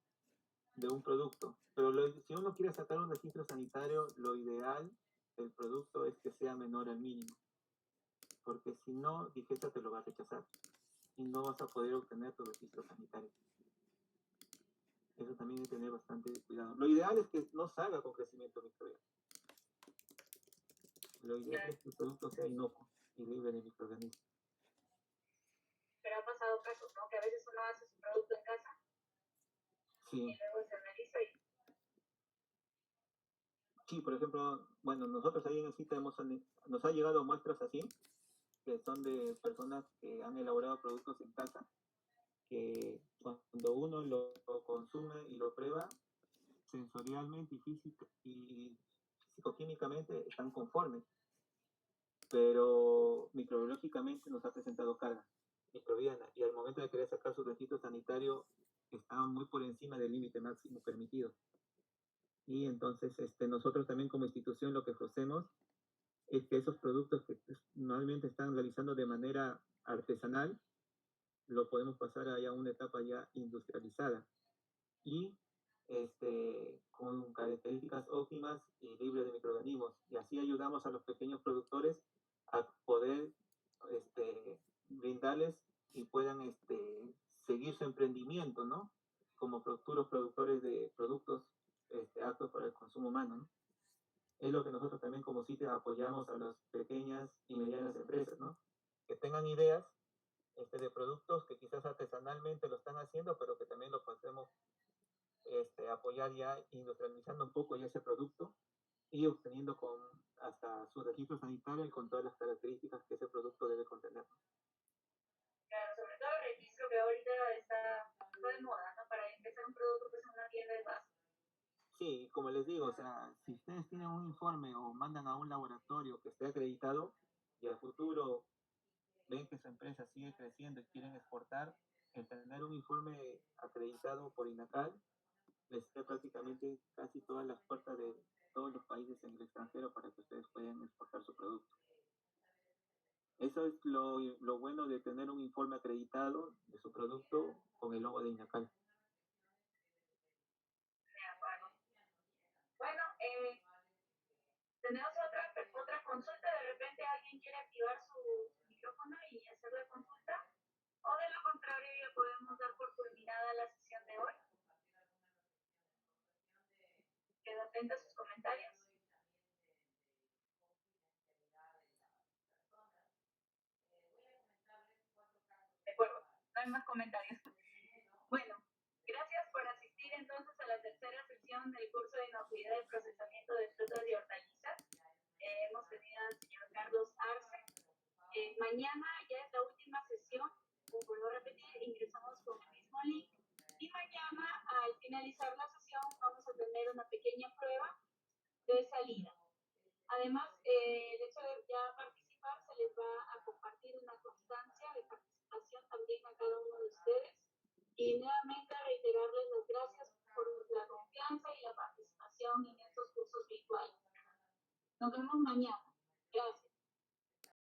de un producto. Pero si uno quiere sacar un registro sanitario, lo ideal del producto es que sea menor al mínimo, porque si no, Digesa te lo va a rechazar y no vas a poder obtener tu registro sanitario. Eso también hay que tener bastante cuidado. Lo ideal es que no salga con crecimiento microbiano. Lo ideal es que el producto sea inocuo y libre de microorganismos. Pero ha pasado casos, ¿no? Que a veces uno hace su producto en casa Sí. y luego se analiza y... Sí, por ejemplo, bueno, nosotros ahí en el sitio nos ha llegado muestras así, que son de personas que han elaborado productos en casa, que cuando uno lo consume y lo prueba, sensorialmente y físico-químicamente están conformes, pero microbiológicamente nos ha presentado carga microbiana, y al momento de querer sacar su registro sanitario estaban muy por encima del límite máximo permitido. Y entonces nosotros también como institución lo que ofrecemos es que esos productos que normalmente están realizando de manera artesanal, lo podemos pasar a una etapa ya industrializada y con características óptimas y libres de microorganismos. Y así ayudamos a los pequeños productores a poder brindarles y puedan seguir su emprendimiento, ¿no? Como futuros productores de productos aptos para el consumo humano, ¿no? Es lo que nosotros también como sitio apoyamos a las pequeñas y medianas empresas, ¿no? Que tengan ideas de productos que quizás artesanalmente lo están haciendo, pero que también lo podemos apoyar ya industrializando un poco ya ese producto y obteniendo con hasta su registro sanitario y con todas las características que ese producto debe contener. Claro, sobre todo el registro que ahorita está de moda, ¿no? Para empezar un producto que es una tienda de base. Sí, como les digo, o sea, si ustedes tienen un informe o mandan a un laboratorio que esté acreditado y al futuro ven que su empresa sigue creciendo y quieren exportar, el tener un informe acreditado por INACAL les da prácticamente casi todas las puertas de todos los países en el extranjero para que ustedes puedan exportar su producto. Eso es lo bueno de tener un informe acreditado de su producto con el logo de INACAL. Bueno, tenemos otra consulta. De repente alguien quiere activar su micrófono y hacer la consulta, o de lo contrario ya podemos dar por culminada la sesión de hoy. Quedo atenta a sus comentarios. De acuerdo, no hay más comentarios. Bueno, gracias por asistir entonces a la tercera sesión del curso de inocuidad y procesamiento de frutas y hortalizas. Hemos tenido al señor Carlos Arce. Mañana ya es la última sesión, como vuelvo a repetir, ingresamos con el mismo link y mañana al finalizar la sesión vamos a tener una pequeña prueba de salida. Además, el hecho de ya participar se les va a compartir una constancia de participación también a cada uno de ustedes. Y nuevamente reiterarles las gracias por la confianza y la participación en estos cursos virtuales. Nos vemos mañana.